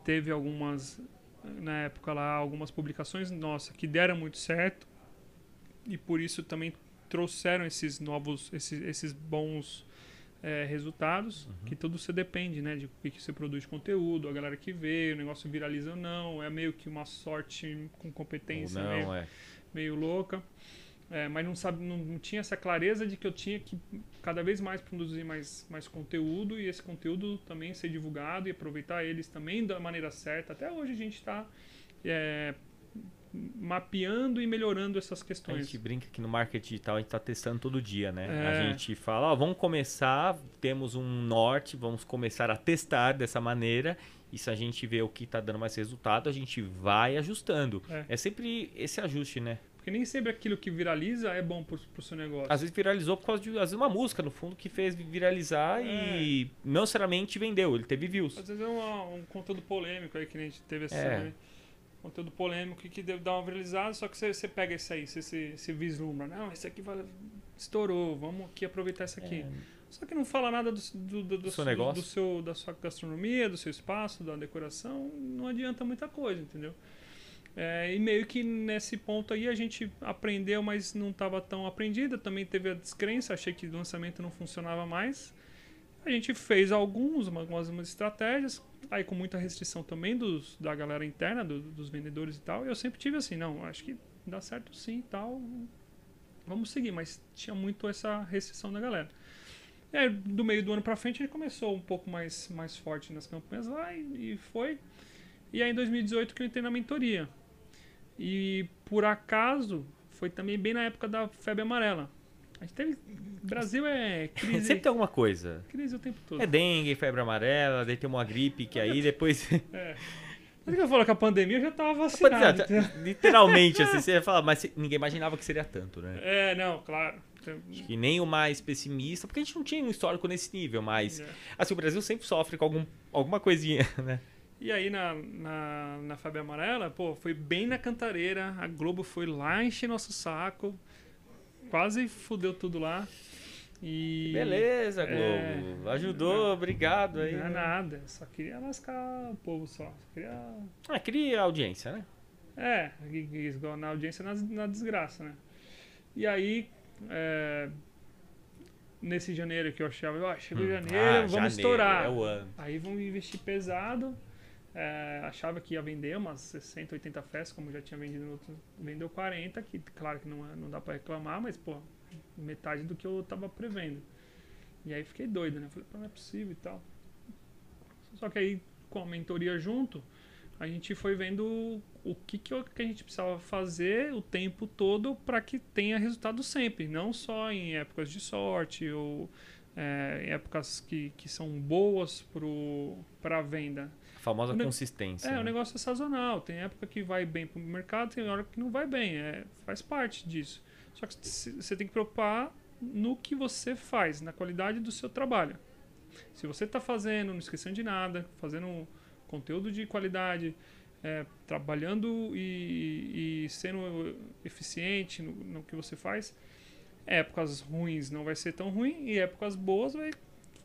Teve algumas, na época lá, algumas publicações nossas que deram muito certo e por isso também trouxeram esses bons resultados, que tudo você depende, né, de o que você produz de conteúdo, a galera que vê, o negócio viraliza ou não, é meio que uma sorte com competência meio louca. Mas não tinha essa clareza de que eu tinha que cada vez mais produzir mais conteúdo e esse conteúdo também ser divulgado e aproveitar eles também da maneira certa. Até hoje a gente está mapeando e melhorando essas questões. A gente brinca que no marketing digital a gente está testando todo dia, né? A gente fala, vamos começar, temos um norte, vamos começar a testar dessa maneira e se a gente vê o que está dando mais resultado, a gente vai ajustando. É sempre esse ajuste, né? Porque nem sempre aquilo que viraliza é bom pro seu negócio. Às vezes viralizou por causa de uma música, no fundo, que fez viralizar e não necessariamente vendeu, ele teve views. Às vezes é um conteúdo polêmico aí que a gente teve essa conteúdo polêmico que deve dar uma viralizada, só que você pega isso aí, você vislumbra. Não, esse aqui estourou, vamos aqui aproveitar isso aqui. Só que não fala nada do seu negócio, da sua gastronomia, do seu espaço, da decoração, não adianta muita coisa, entendeu? E meio que nesse ponto aí a gente aprendeu, mas não estava tão aprendida. Também teve a descrença, achei que o lançamento não funcionava mais. A gente fez algumas estratégias, aí com muita restrição também da galera interna, dos vendedores e tal. E eu sempre tive assim, não, acho que dá certo sim e tal, vamos seguir. Mas tinha muito essa restrição da galera. E aí, do meio do ano pra frente, a gente começou um pouco mais forte nas campanhas lá e foi. E aí em 2018 que eu entrei na mentoria. E por acaso, foi também bem na época da febre amarela. A gente teve... Brasil é crise... Sempre tem alguma coisa. Crise o tempo todo. É dengue, febre amarela, daí tem uma gripe que aí depois... Mas que eu falo que a pandemia já tava vacinado. Literalmente, assim, você fala, mas ninguém imaginava que seria tanto, né? Não, claro. Acho que nem o mais pessimista, porque a gente não tinha um histórico nesse nível, mas... Assim, o Brasil sempre sofre com alguma coisinha, né? E aí na febre amarela, foi bem na cantareira, a Globo foi lá encher nosso saco, quase fudeu tudo lá. E beleza, Globo, ajudou, obrigado aí. Não é nada, só queria lascar o povo só. Queria audiência, né? Na audiência na desgraça, né? E aí, nesse janeiro que eu achava, chegou janeiro, vamos estourar. É o ano. Aí vamos investir pesado. Achava que ia vender umas 60, 80 festas, como já tinha vendido no outro, vendeu 40, que claro que não dá pra reclamar, mas metade do que eu tava prevendo. E aí fiquei doido, né? Falei, não é possível e tal. Só que aí, com a mentoria junto, a gente foi vendo o que a gente precisava fazer o tempo todo para que tenha resultado sempre, não só em épocas de sorte ou em épocas que são boas para a venda. A famosa consistência. O negócio é sazonal. Tem época que vai bem para o mercado, tem hora que não vai bem. Faz parte disso. Só que você tem que preocupar no que você faz, na qualidade do seu trabalho. Se você está fazendo, não esquecendo de nada, fazendo conteúdo de qualidade, trabalhando e sendo eficiente no que você faz, épocas ruins não vai ser tão ruim e épocas boas vai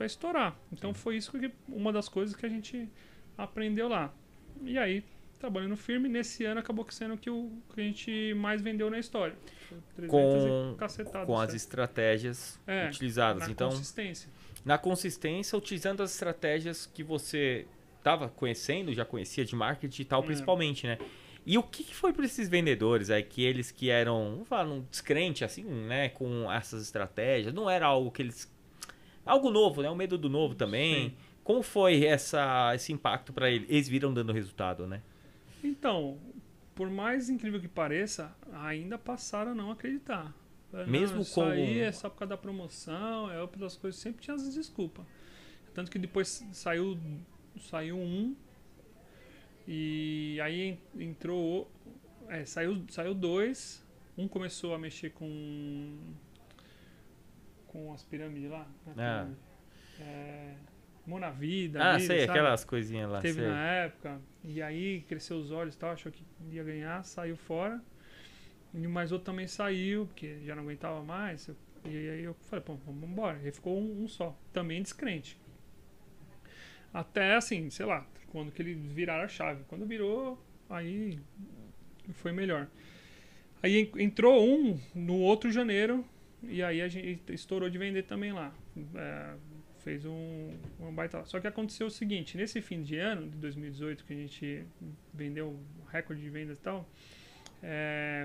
estourar. Então foi isso uma das coisas que a gente aprendeu lá. E aí, trabalhando firme, nesse ano acabou sendo que a gente mais vendeu na história. 300 e cacetado, com as estratégias utilizadas. Na então, consistência. na consistência, utilizando as estratégias que você estava conhecendo, já conhecia de marketing digital principalmente, né? E o que foi para esses vendedores aí, que eles que eram, vamos falar, um descrente assim, né, com essas estratégias, não era algo que eles... Algo novo, né? O medo do novo também. Sim. Como foi esse impacto para eles? Eles viram dando resultado, né? Então, por mais incrível que pareça, ainda passaram a não acreditar. Mesmo isso com... aí é só por causa da promoção, é outras coisas, sempre tinha as desculpas. Tanto que depois saiu um, e aí entrou... saiu dois, um começou a mexer com as pirâmides lá. Monavida. Sei, sabe? Aquelas coisinhas lá. Teve na época, e aí cresceu os olhos e tal, achou que ia ganhar, saiu fora. E mais outro também saiu, porque já não aguentava mais. E aí eu falei, pô, vamos embora. E aí ficou um só, também descrente. Até assim, sei lá, quando que eles viraram a chave. Quando virou, aí foi melhor. Aí entrou um no outro janeiro, e aí a gente estourou de vender também lá. Fez um baita lá. Só que aconteceu o seguinte, nesse fim de ano, de 2018, que a gente vendeu um recorde de vendas e tal,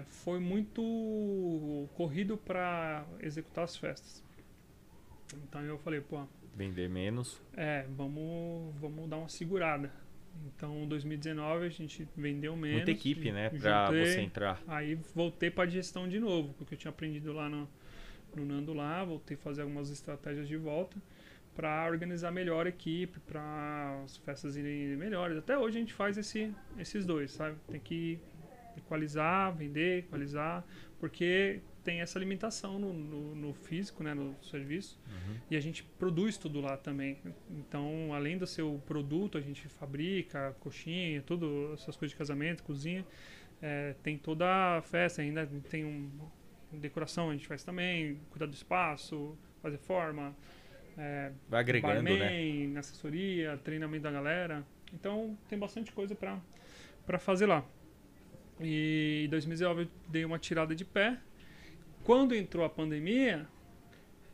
foi muito corrido para executar as festas. Então eu falei, pô... Vender menos. Vamos dar uma segurada. Então, em 2019, a gente vendeu menos. Muita equipe, né? Pra você entrar. Aí voltei para gestão de novo, porque eu tinha aprendido lá no Nando lá, voltei a fazer algumas estratégias de volta para organizar melhor a equipe, para as festas irem melhores. Até hoje a gente faz esses dois, sabe? Tem que equalizar, vender, equalizar, porque tem essa limitação no físico, né, no serviço, e a gente produz tudo lá também. Então, além do seu produto, a gente fabrica coxinha, tudo, essas coisas de casamento, cozinha, tem toda a festa, ainda tem decoração, a gente faz também, cuidar do espaço, fazer forma, vai agregando, barman, né? Assessoria, treinamento da galera. Então, tem bastante coisa para fazer lá. E em 2019 eu dei uma tirada de pé. Quando entrou a pandemia,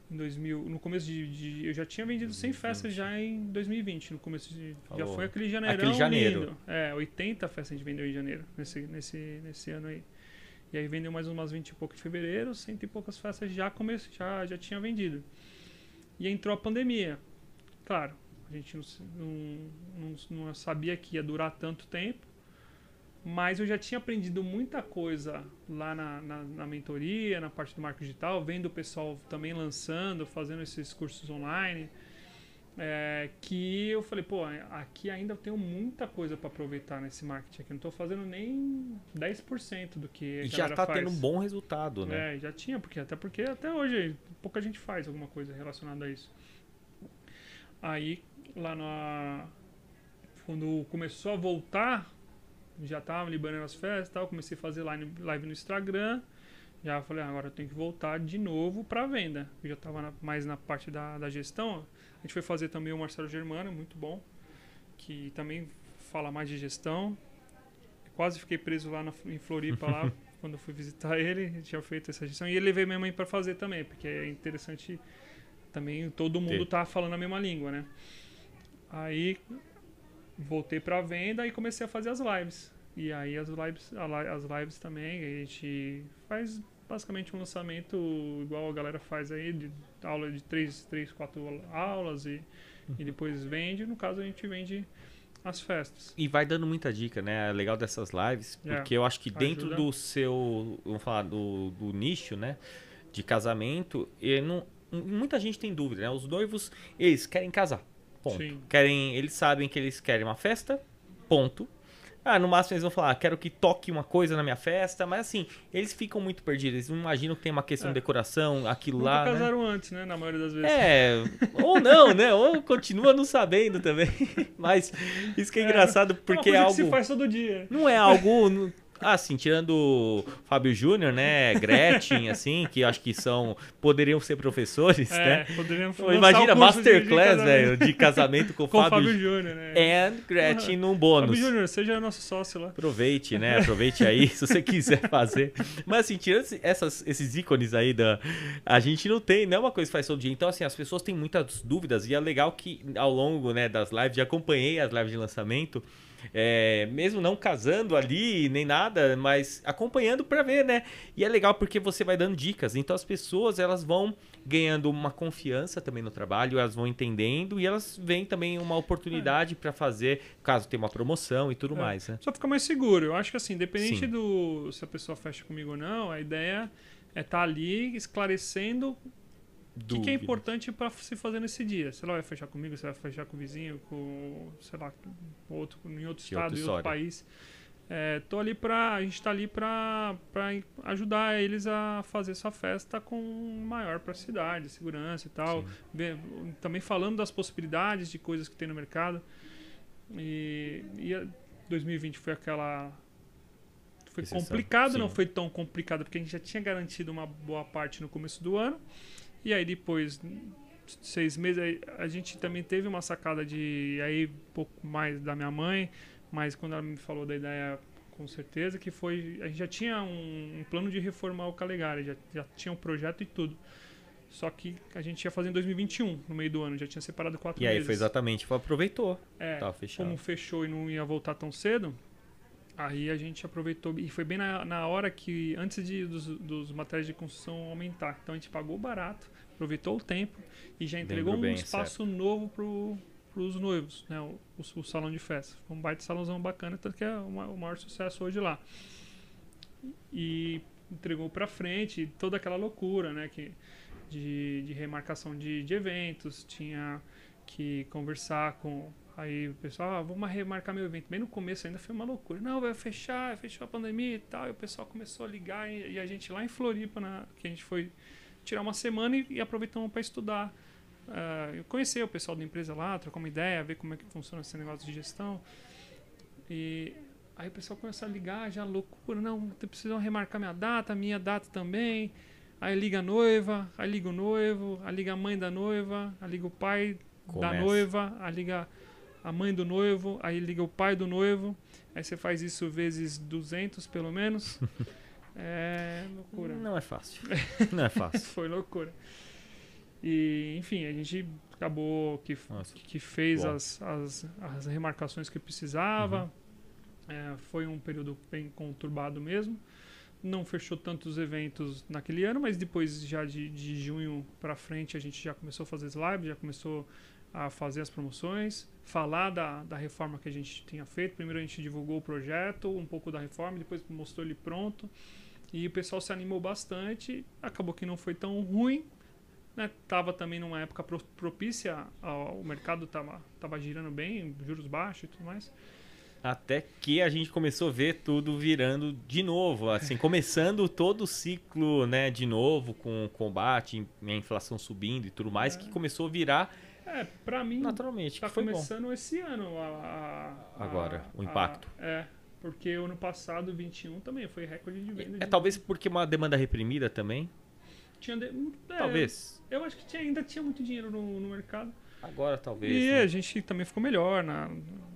no começo eu já tinha vendido 100 festas já em 2020. No começo já foi aquele janeiro. Lindo. 80 festas a gente vendeu em janeiro, nesse ano aí. E aí vendeu mais umas 20 e pouco em fevereiro, 100 e poucas festas já tinha vendido. E entrou a pandemia. Claro, a gente não sabia que ia durar tanto tempo. Mas eu já tinha aprendido muita coisa lá na mentoria, na parte do marketing digital, vendo o pessoal também lançando, fazendo esses cursos online, que eu falei, pô, aqui ainda eu tenho muita coisa para aproveitar nesse marketing aqui. Não estou fazendo nem 10% do que a já está tendo um bom resultado, né? Já tinha, porque até hoje pouca gente faz alguma coisa relacionada a isso. Aí, quando começou a voltar, já estava liberando as festas e tal, comecei a fazer live no Instagram, já falei, agora eu tenho que voltar de novo para venda. Eu já estava mais na parte da gestão. A gente foi fazer também o Marcelo Germano, muito bom, que também fala mais de gestão. Eu quase fiquei preso lá em Floripa, lá, quando eu fui visitar ele tinha feito essa gestão. E ele levei minha mãe para fazer também, porque é interessante também, todo mundo tá falando a mesma língua, né? Aí voltei para venda e comecei a fazer as lives. E aí as lives também, a gente faz basicamente um lançamento igual a galera faz aí, de aula de 3, 4 aulas e depois vende. No caso, a gente vende as festas. E vai dando muita dica, né? É legal dessas lives, porque eu acho que dentro do seu, vamos falar, do nicho, né? De casamento, muita gente tem dúvida, né? Os noivos, eles querem casar. Ponto. Eles sabem que eles querem uma festa, ponto. No máximo eles vão falar, quero que toque uma coisa na minha festa, mas assim, eles ficam muito perdidos, eles não imaginam que tem uma questão de decoração, aquilo nunca lá, casaram né? Antes, né, na maioria das vezes. Ou não, né, ou continua não sabendo também, mas isso que é engraçado, porque é uma coisa que se faz todo dia. Não é algo Assim, tirando o Fábio Júnior, né? Gretchen, assim, que acho que poderiam ser professores, né? Poderiam imagina, masterclass, velho, de casamento com o Fábio Júnior, né? And Gretchen num bônus. Fábio Júnior, seja nosso sócio lá. Aproveite, né? Aproveite aí, se você quiser fazer. Mas assim, tirando esses ícones aí, a gente não é uma coisa que faz todo dia. Então, assim, as pessoas têm muitas dúvidas e é legal que ao longo, né, das lives, já acompanhei as lives de lançamento, mesmo não casando ali, nem nada, mas acompanhando para ver, né? E é legal porque você vai dando dicas. Então as pessoas, elas vão ganhando uma confiança também no trabalho, elas vão entendendo e elas veem também uma oportunidade para fazer, caso tenha uma promoção e tudo mais, né? Só fica mais seguro. Eu acho que assim, independente se a pessoa fecha comigo ou não, a ideia é estar ali esclarecendo o que é importante para se fazer nesse dia. Se ela vai fechar comigo, se vai fechar com o vizinho, com, sei lá, em outro estado, em outro país. A gente está ali para ajudar eles a fazer essa festa com maior privacidade, segurança e tal. Também falando das possibilidades de coisas que tem no mercado. E 2020 foi foi complicado, não foi tão complicado, porque a gente já tinha garantido uma boa parte no começo do ano. E aí depois, 6 meses, a gente também teve uma sacada aí um pouco mais da minha mãe, mas quando ela me falou da ideia, com certeza, que foi... A gente já tinha um plano de reformar o Calegari, já tinha um projeto e tudo. Só que a gente ia fazer em 2021, no meio do ano, já tinha separado 4 meses. E aí foi exatamente, aproveitou. Tava fechado. Como fechou e não ia voltar tão cedo, aí a gente aproveitou, e foi bem na hora que, antes dos materiais de construção aumentar. Então a gente pagou barato, aproveitou o tempo e já entregou um espaço novo para os noivos, né? O salão de festa. Foi um baita salãozão bacana, tanto que é o maior sucesso hoje lá. E entregou para frente toda aquela loucura, né? De remarcação de eventos, tinha que conversar com... Aí o pessoal, vamos remarcar meu evento. Bem no começo ainda foi uma loucura. Não, fechou a pandemia e tal. E o pessoal começou a ligar e a gente lá em Floripa, que a gente foi tirar uma semana e aproveitamos para estudar. Eu conheci o pessoal da empresa lá, trocar uma ideia, ver como é que funciona esse negócio de gestão. E aí o pessoal começou a ligar, já loucura. Não, precisam remarcar minha data também. Aí liga a noiva, aí liga o noivo, aí liga a mãe da noiva, aí liga o pai da noiva, aí liga a mãe do noivo, aí liga o pai do noivo, aí você faz isso vezes 200 pelo menos. É loucura. Não é fácil. Não é fácil. Foi loucura. E, enfim, a gente acabou que fez as remarcações que precisava. Foi um período bem conturbado mesmo. Não fechou tantos eventos naquele ano, mas depois já de junho para frente a gente já começou a fazer as lives, já começou a fazer as promoções, falar da reforma que a gente tinha feito. Primeiro a gente divulgou o projeto, um pouco da reforma, depois mostrou ele pronto. E o pessoal se animou bastante. Acabou que não foi tão ruim, né? Tava também numa época propícia, o mercado tava girando bem, juros baixos e tudo mais. Até que a gente começou a ver tudo virando de novo, assim, começando todo o ciclo, né, de novo, com o combate, a inflação subindo e tudo mais, que começou a virar... pra mim, naturalmente, tá que foi começando esse ano. Agora, o impacto. Porque o ano passado, 21, também foi recorde de venda. Talvez porque uma demanda reprimida também? Talvez. Eu acho que ainda tinha muito dinheiro no mercado. Agora talvez. E a gente também ficou melhor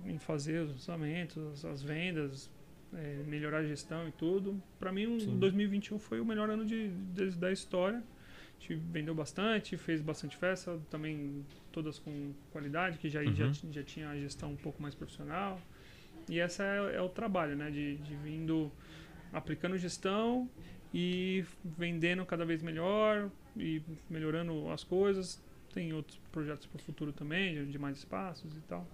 em fazer os lançamentos, as vendas, melhorar a gestão e tudo. Para mim, 2021 foi o melhor ano da história. A gente vendeu bastante, fez bastante festa, também todas com qualidade, que já tinha a gestão um pouco mais profissional. E essa é o trabalho, né? De vindo aplicando gestão e vendendo cada vez melhor e melhorando as coisas. Tem outros projetos para o futuro também, de mais espaços e tal.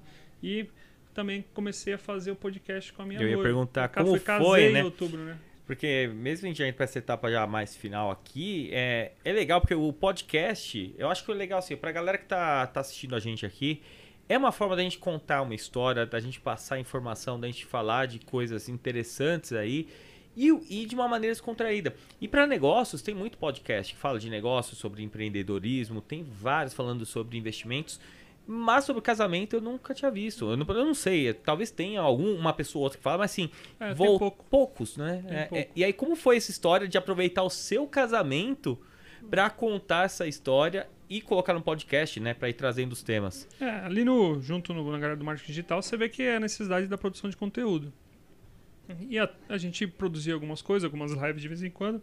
E também comecei a fazer o podcast com a minha noiva. Eu ia perguntar como foi, né? Em outubro, né? Porque mesmo a gente indo para essa etapa já mais final aqui, é legal porque o podcast, eu acho que é legal assim, para a galera que tá assistindo a gente aqui, é uma forma da gente contar uma história, da gente passar informação, da gente falar de coisas interessantes aí e de uma maneira descontraída. E para negócios, tem muito podcast que fala de negócios, sobre empreendedorismo, tem vários falando sobre investimentos. Mas sobre o casamento eu nunca tinha visto. Eu não sei, talvez tenha uma pessoa ou outra que fala, mas assim, poucos, né? E aí como foi essa história de aproveitar o seu casamento pra contar essa história e colocar no podcast, né? Pra ir trazendo os temas. Ali junto na galera do marketing digital, você vê que é a necessidade da produção de conteúdo. E a gente produzia algumas coisas, algumas lives de vez em quando,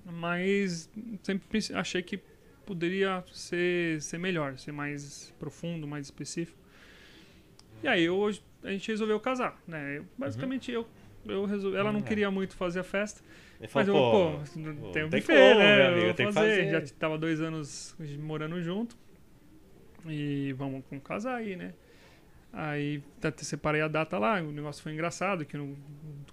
mas sempre achei que poderia ser melhor, ser mais profundo, mais específico. E aí hoje a gente resolveu casar, né? Basicamente eu resolvi, ela não queria muito fazer a festa, mas eu tem um buffet, né? Amigo, tem que fazer. Já tava 2 anos morando junto e vamos casar aí, né? Aí separei a data lá, o negócio foi engraçado, que eu não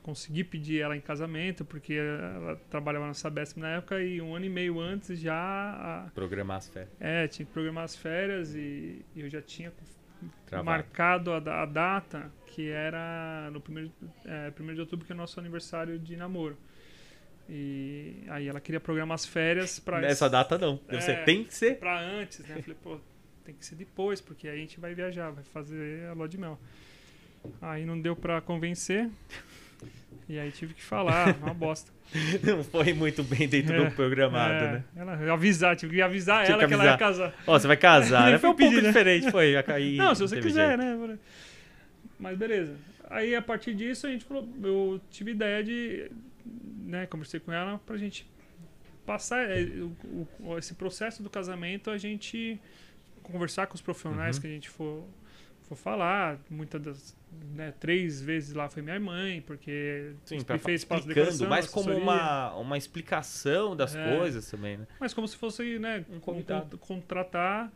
consegui pedir ela em casamento, porque ela trabalhava na Sabesp na época e 1 ano e meio antes já... Programar as férias. Tinha que programar as férias e eu já tinha marcado a data, que era no 1º de outubro, que é o nosso aniversário de namoro. E aí ela queria programar as férias para... Nessa data não, você tem que ser... Para antes, né? Eu falei, pô... Tem que ser depois, porque aí a gente vai viajar, vai fazer a lua de mel. Aí não deu pra convencer. E aí tive que falar, uma bosta. Não foi muito bem dentro do programado, né? Tive que avisar ela que ela ia casar. Você vai casar, né? Foi um pouco diferente, foi. Não, se você quiser, né? Mas beleza. Aí a partir disso a gente falou, eu tive ideia de, né, conversei com ela pra gente passar esse processo do casamento, a gente conversar com os profissionais que a gente for falar. Muitas das 3 vezes lá foi minha mãe, porque fez espaço de decoração, mas como uma explicação das coisas também, né? Mas como se fosse, né, um convidado. Contratar.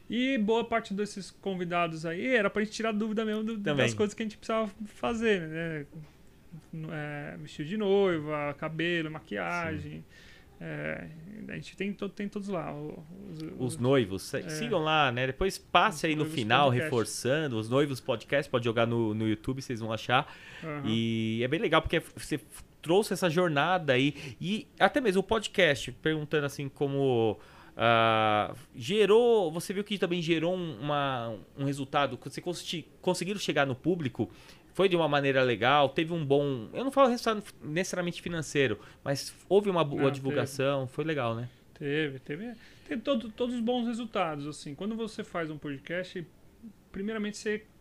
E boa parte desses convidados aí era pra gente tirar dúvida mesmo das coisas que a gente precisava fazer, né? Vestido de noiva, cabelo, maquiagem. Sim. A gente tem todos lá. Os noivos, sigam lá, né? Depois passe aí no final, podcast. Reforçando. Os noivos podcast, pode jogar no YouTube, vocês vão achar. E é bem legal, porque você trouxe essa jornada aí. E até mesmo o podcast, perguntando assim como... você viu que também gerou um resultado, você conseguiram chegar no público, foi de uma maneira legal, teve um bom, eu não falo resultado necessariamente financeiro, mas houve uma boa divulgação, foi legal, né? Teve todos os bons resultados, assim. Quando você faz um podcast, primeiramente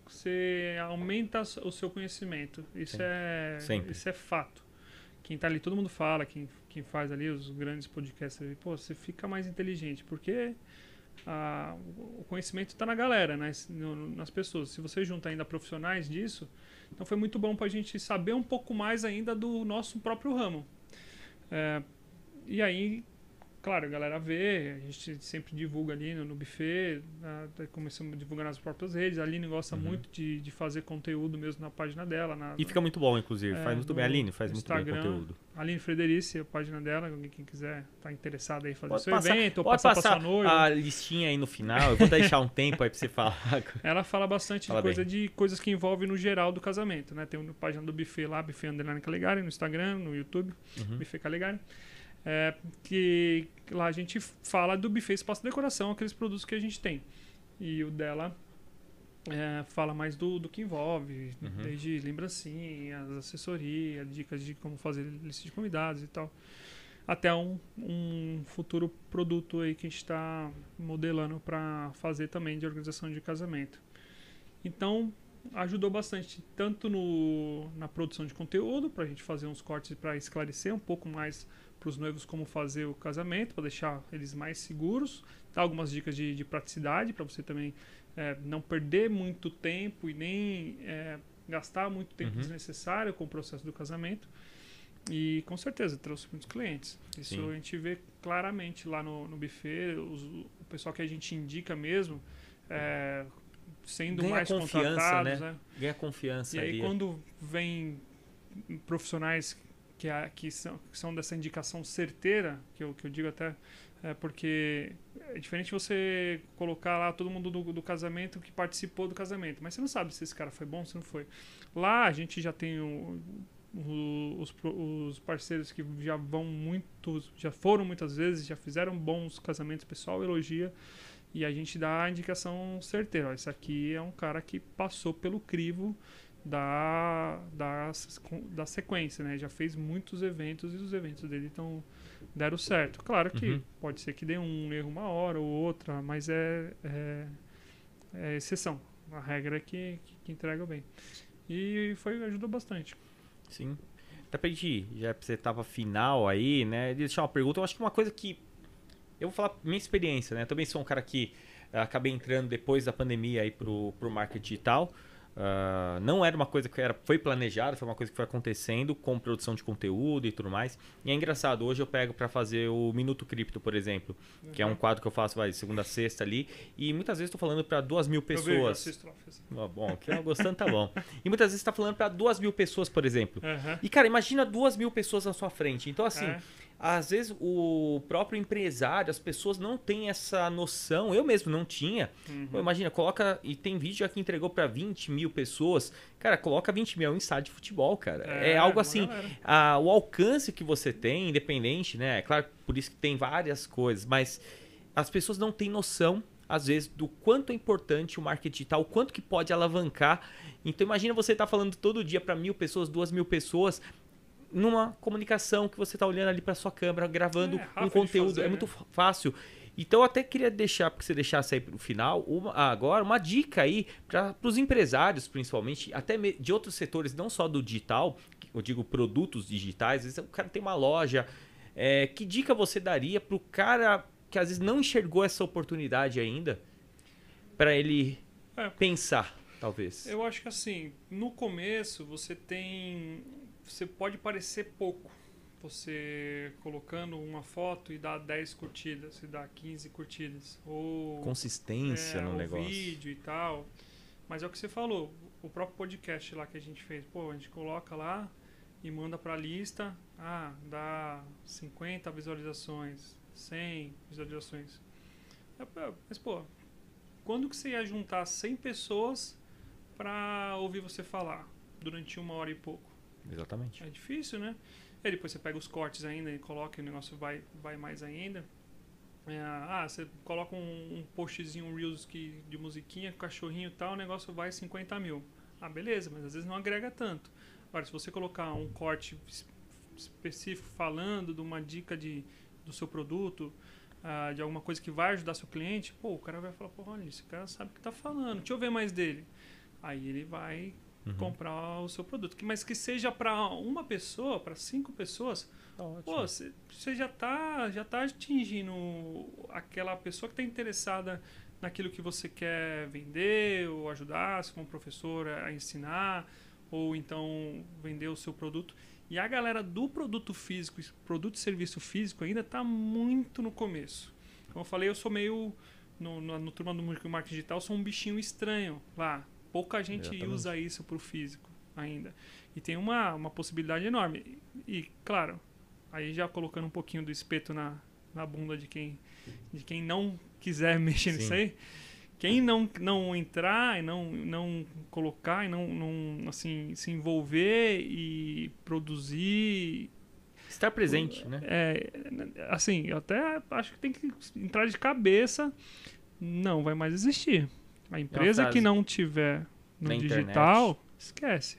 você aumenta o seu conhecimento, isso é fato. Quem tá ali, todo mundo fala, quem faz ali os grandes podcasts, você fica mais inteligente, porque o conhecimento está na galera, nas pessoas. Se você junta ainda profissionais disso, então foi muito bom para a gente saber um pouco mais ainda do nosso próprio ramo. E aí, claro, a galera vê, a gente sempre divulga ali no buffet, começamos a divulgar nas próprias redes. A Aline gosta muito de fazer conteúdo mesmo na página dela. E fica muito bom, inclusive. Faz muito bem. A Aline faz muito bem conteúdo. Aline Frederici, a página dela, quem quiser tá interessado aí fazer seu evento, ou passar pra sua noiva. A listinha aí no final, eu vou deixar um tempo aí pra você falar. Ela fala bastante de coisas que envolvem no geral do casamento, né? Tem uma página do buffet lá, Buffet _ Calegari, no Instagram, no YouTube, Buffet Calegari. Que lá a gente fala do buffet espaço de decoração, aqueles produtos que a gente tem. E o dela fala mais do que envolve, desde lembrancinhas, assessoria, dicas de como fazer lista de convidados e tal, até um futuro produto aí que a gente está modelando para fazer também de organização de casamento. Então ajudou bastante, tanto na produção de conteúdo, para a gente fazer uns cortes para esclarecer um pouco mais para os noivos como fazer o casamento, para deixar eles mais seguros, dar algumas dicas de praticidade, para você também não perder muito tempo e nem gastar muito tempo desnecessário com o processo do casamento. E com certeza trouxe muitos clientes. Isso a gente vê claramente lá no buffet, o pessoal que a gente indica mesmo, sendo ganha mais contratados. Né? Ganha confiança. E aí quando vem profissionais que são dessa indicação certeira, que eu digo até, porque é diferente você colocar lá todo mundo do casamento que participou do casamento, mas você não sabe se esse cara foi bom, se não foi. Lá a gente já tem os parceiros que já foram muitas vezes, já fizeram bons casamentos, o pessoal elogia, e a gente dá a indicação certeira. Ó, esse aqui é um cara que passou pelo crivo da sequência, né? Já fez muitos eventos e os eventos dele deram certo. Claro que pode ser que dê um erro uma hora ou outra, mas é exceção. A regra é que entrega bem. E ajudou bastante. Sim. Até pra gente, já que você tava final aí, né? Deixar uma pergunta. Eu acho que uma coisa que... Eu vou falar minha experiência, né? Eu também sou um cara que acabei entrando depois da pandemia aí pro marketing digital. Não era uma coisa que foi planejada, foi uma coisa que foi acontecendo com produção de conteúdo e tudo mais. E é engraçado, hoje eu pego para fazer o Minuto Cripto, por exemplo, que é um quadro que eu faço segunda a sexta ali, e muitas vezes estou falando para 2.000 pessoas. Bom, que eu gostando tá bom. E muitas vezes está falando para 2.000 pessoas, por exemplo. E cara, imagina 2.000 pessoas na sua frente. Então assim, às vezes o próprio empresário, as pessoas não têm essa noção. Eu mesmo não tinha. Pô, imagina, coloca... E tem vídeo já que entregou para 20.000 pessoas. Cara, coloca 20 mil em estádio de futebol, cara. É algo assim... o alcance que você tem, independente, né? É claro, por isso que tem várias coisas. Mas as pessoas não têm noção, às vezes, do quanto é importante o marketing digital, o quanto que pode alavancar. Então imagina você estar falando todo dia para 1.000 pessoas, 2.000 pessoas... numa comunicação que você está olhando ali para sua câmera, gravando um conteúdo, fazer, é muito fácil. Então eu até queria deixar, porque você deixasse aí para o final, agora uma dica aí para os empresários, principalmente, até de outros setores, não só do digital, eu digo produtos digitais, às vezes o cara tem uma loja, que dica você daria para o cara que às vezes não enxergou essa oportunidade ainda, para ele pensar, talvez? Eu acho que assim, no começo você pode parecer pouco, você colocando uma foto e dá 10 curtidas, e dá 15 curtidas. Ou consistência no negócio. Vídeo e tal. Mas é o que você falou, o próprio podcast lá que a gente fez. Pô, a gente coloca lá e manda pra lista. Dá 50 visualizações, 100 visualizações. Mas, pô, quando que você ia juntar 100 pessoas pra ouvir você falar durante 1 hora e pouco? Exatamente. É difícil, né? E depois você pega os cortes ainda e coloca e o negócio vai mais ainda. Você coloca um postzinho, um Reels de musiquinha, com cachorrinho e tal, o negócio vai 50 mil. Beleza, mas às vezes não agrega tanto. Agora, se você colocar um corte específico falando de uma dica do seu produto, de alguma coisa que vai ajudar seu cliente, pô, o cara vai falar, pô, olha, esse cara sabe o que tá falando, deixa eu ver mais dele. Aí ele vai... comprar o seu produto, mas que seja para uma pessoa, para 5 pessoas, pô, você já tá atingindo aquela pessoa que está interessada naquilo que você quer vender ou ajudar, se for um professor a ensinar, ou então vender o seu produto. E a galera do produto físico, produto e serviço físico ainda está muito no começo. Como eu falei, eu sou meio no turma do marketing digital, sou um bichinho estranho lá. Pouca gente usa isso para o físico ainda. E tem uma possibilidade enorme. E, claro, aí já colocando um pouquinho do espeto na bunda de quem não quiser mexer nisso aí, quem não entrar e não colocar e não assim, se envolver e produzir... Estar presente, né? Assim, eu até acho que tem que entrar de cabeça, não vai mais existir. A empresa que não tiver no digital, esquece.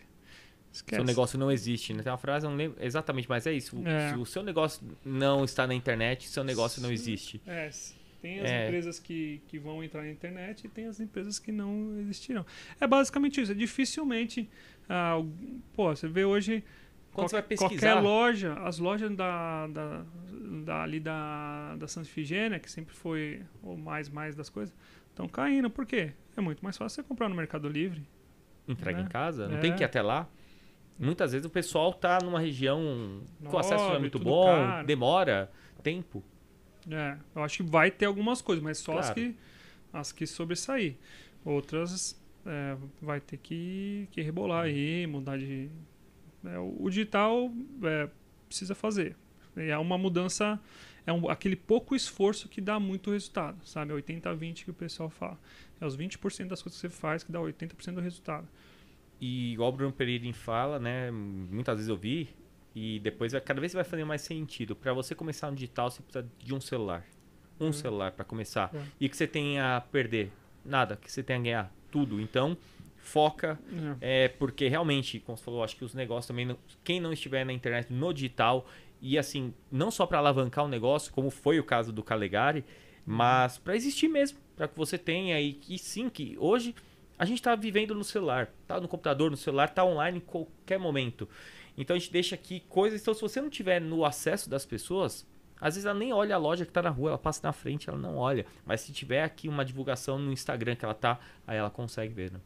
Seu negócio não existe, né? Tem uma frase, eu não lembro exatamente, mas é isso. Se o seu negócio não está na internet, seu negócio não existe. Tem as empresas que vão entrar na internet e tem as empresas que não existirão. É basicamente isso. Dificilmente... você vê hoje... Quando você vai pesquisar... Qualquer loja, as lojas ali da Santa Ifigênia, que sempre foi o mais das coisas, estão caindo. Por quê? É muito mais fácil você comprar no Mercado Livre. Entrega em casa, não tem que ir até lá. Muitas vezes o pessoal tá numa região que o acesso não é muito bom, caro. Demora tempo. Eu acho que vai ter algumas coisas, mas só as que sobressair. Outras vai ter que rebolar aí, mudar de... o digital precisa fazer. É uma mudança... aquele pouco esforço que dá muito resultado, sabe? 80-20 que o pessoal fala. É os 20% das coisas que você faz que dá 80% do resultado. E igual o Bruno Pereira fala, né? Muitas vezes eu vi, e depois cada vez vai fazendo mais sentido. Para você começar no digital, você precisa de um celular. Um celular para começar. E que você tem a perder? Nada. Que você tem a ganhar? Tudo. Então, foca. Porque realmente, como você falou, acho que os negócios também... Quem não estiver na internet, no digital... E assim, não só para alavancar o negócio, como foi o caso do Calegari, mas para existir mesmo. Para que você tenha e que sim, que hoje a gente está vivendo no celular. Tá no computador, no celular, tá online em qualquer momento. Então a gente deixa aqui coisas. Então se você não tiver no acesso das pessoas, às vezes ela nem olha a loja que está na rua, ela passa na frente, ela não olha. Mas se tiver aqui uma divulgação no Instagram que ela tá, aí ela consegue ver, né?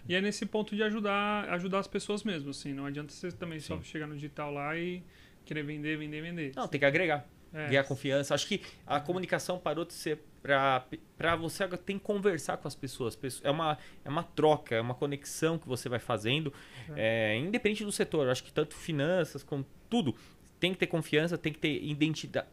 E é nesse ponto de ajudar as pessoas mesmo, assim. Não adianta você também só chegar no digital lá e querer vender. Não, tem que agregar. Ganhar confiança. Acho que a comunicação parou de ser para você, tem que conversar com as pessoas. É uma troca, é uma conexão que você vai fazendo, independente do setor. Acho que tanto finanças como tudo. Tem que ter confiança, tem que ter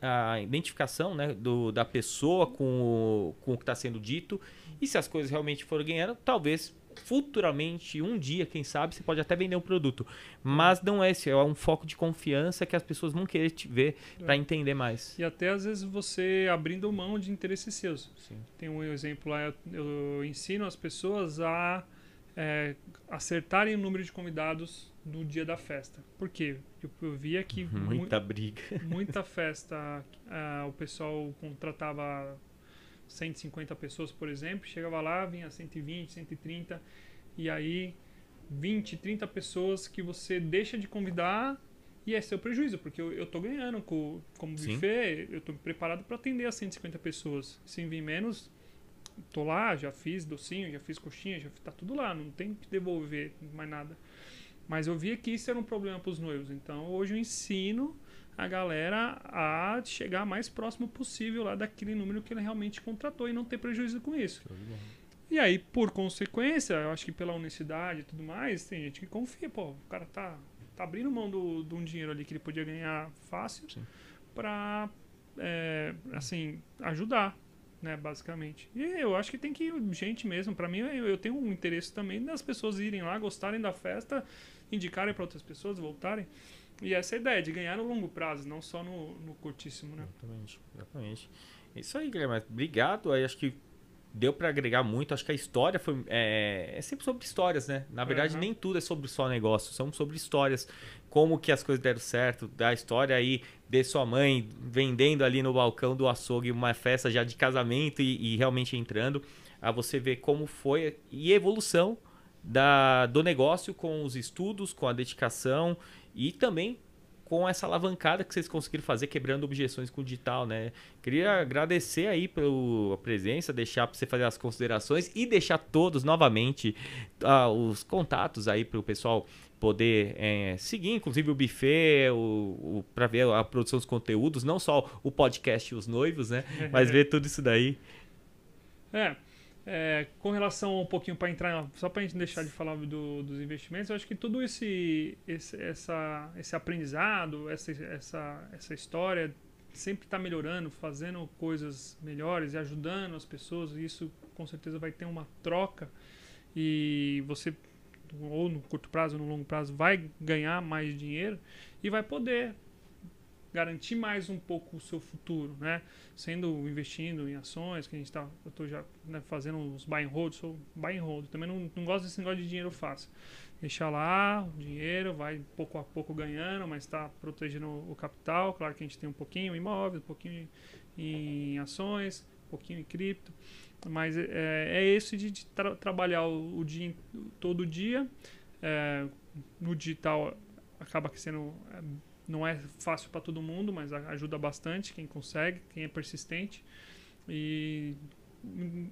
a identificação, né, da pessoa com o que está sendo dito. E se as coisas realmente forem ganhando, talvez futuramente, um dia, quem sabe, você pode até vender um produto. Mas não é esse, é um foco de confiança que as pessoas vão querer te ver para entender mais. E até às vezes você abrindo mão de interesses seus. Sim. Tem um exemplo lá, eu ensino as pessoas a acertarem o número de convidados no dia da festa. Por quê? Eu via que muita briga. Muita festa, o pessoal contratava 150 pessoas, por exemplo, chegava lá, vinha 120, 130, e aí 20, 30 pessoas que você deixa de convidar e é seu prejuízo, porque eu tô ganhando como buffet, eu tô preparado para atender as 150 pessoas. Se vir menos, tô lá, já fiz docinho, já fiz coxinha, tá tudo lá, não tem que devolver mais nada. Mas eu via que isso era um problema para os noivos, então hoje eu ensino a galera a chegar mais próximo possível lá daquele número que ele realmente contratou e não ter prejuízo com isso. E aí, por consequência, eu acho que pela honestidade e tudo mais, tem gente que confia, pô, o cara tá abrindo mão de um dinheiro ali que ele podia ganhar fácil para, assim, ajudar, né, basicamente. E eu acho que tem que gente mesmo, para mim, eu tenho um interesse também das pessoas irem lá, gostarem da festa, indicarem para outras pessoas, voltarem. E essa é a ideia, de ganhar no longo prazo, não só no curtíssimo, né? Exatamente. Isso aí, Guilherme. Obrigado. Aí acho que deu para agregar muito. Acho que a história foi é sempre sobre histórias, né? Na verdade, nem tudo é sobre só negócio. São sobre histórias. Como que as coisas deram certo. Da história aí de sua mãe vendendo ali no balcão do açougue uma festa já de casamento e realmente entrando. A você ver como foi e a evolução do negócio com os estudos, com a dedicação e também com essa alavancada que vocês conseguiram fazer, quebrando objeções com o digital, né? Queria agradecer aí pela presença, deixar para você fazer as considerações e deixar todos novamente os contatos aí para o pessoal poder seguir, inclusive o buffet, para ver a produção dos conteúdos, não só o podcast e os noivos, né? Mas ver tudo isso daí. Com relação um pouquinho para entrar, só para a gente deixar de falar dos investimentos, eu acho que todo esse aprendizado, essa história sempre está melhorando, fazendo coisas melhores e ajudando as pessoas. E isso com certeza vai ter uma troca e você, ou no curto prazo ou no longo prazo, vai ganhar mais dinheiro e vai poder garantir mais um pouco o seu futuro, né? Investindo em ações, que eu estou já, né, fazendo uns buy and hold, sou buy and hold. Também não gosto desse negócio de dinheiro fácil. Deixar lá o dinheiro, vai pouco a pouco ganhando, mas está protegendo o capital. Claro que a gente tem um pouquinho em imóveis, um pouquinho em ações, um pouquinho em cripto, mas é esse de trabalhar o dia todo dia. No digital acaba sendo não é fácil para todo mundo, mas ajuda bastante quem consegue, quem é persistente. E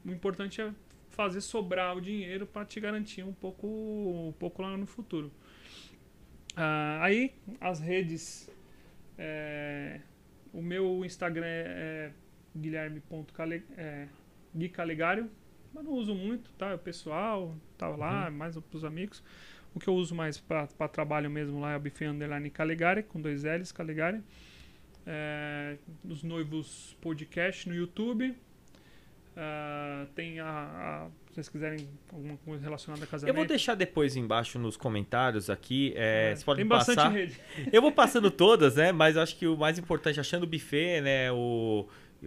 o importante é fazer sobrar o dinheiro para te garantir um pouco lá no futuro. Aí, as redes... o meu Instagram é guilherme.guicalegario, mas não uso muito, tá? O pessoal tá lá, mais para os amigos. O que eu uso mais para trabalho mesmo lá é o Buffet _ Calegari, com 2 L's, Calegari. Os Noivos Podcast no YouTube. Tem se vocês quiserem alguma coisa relacionada a casamento. Eu vou deixar depois embaixo nos comentários aqui. Vocês podem tem bastante passar. rede. Eu vou passando todas, né? Mas eu acho que o mais importante, achando o buffet, né?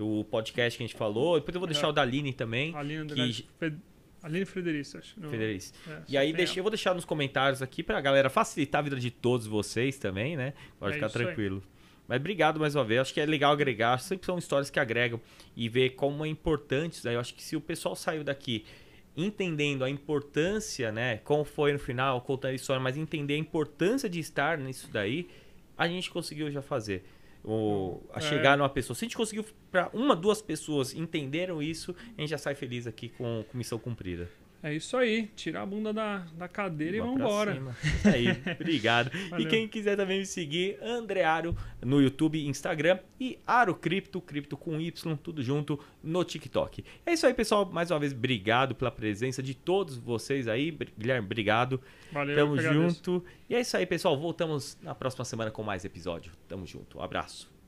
o podcast que a gente falou. Depois eu vou deixar o da Aline também. Aline Frederici, acho. Frederici. E aí eu vou deixar nos comentários aqui pra galera facilitar a vida de todos vocês também, né? Pode ficar tranquilo. Mas obrigado mais uma vez. Acho que é legal agregar. Sempre são histórias que agregam e ver como é importante isso daí. Eu acho que se o pessoal saiu daqui entendendo a importância, né? Como foi no final, contando a história, mas entender a importância de estar nisso daí, a gente conseguiu já fazer. Chegar numa pessoa. Se a gente conseguiu para 1, 2 pessoas entenderam isso, a gente já sai feliz aqui com missão cumprida. É isso aí, tirar a bunda da cadeira e vambora. Isso aí, obrigado. E quem quiser também me seguir, Andrearo no YouTube e Instagram e Arocripto, cripto com Y, tudo junto no TikTok. É isso aí, pessoal. Mais uma vez, obrigado pela presença de todos vocês aí. Guilherme, obrigado. Valeu, tamo junto. E é isso aí, pessoal. Voltamos na próxima semana com mais episódio. Tamo junto. Um abraço.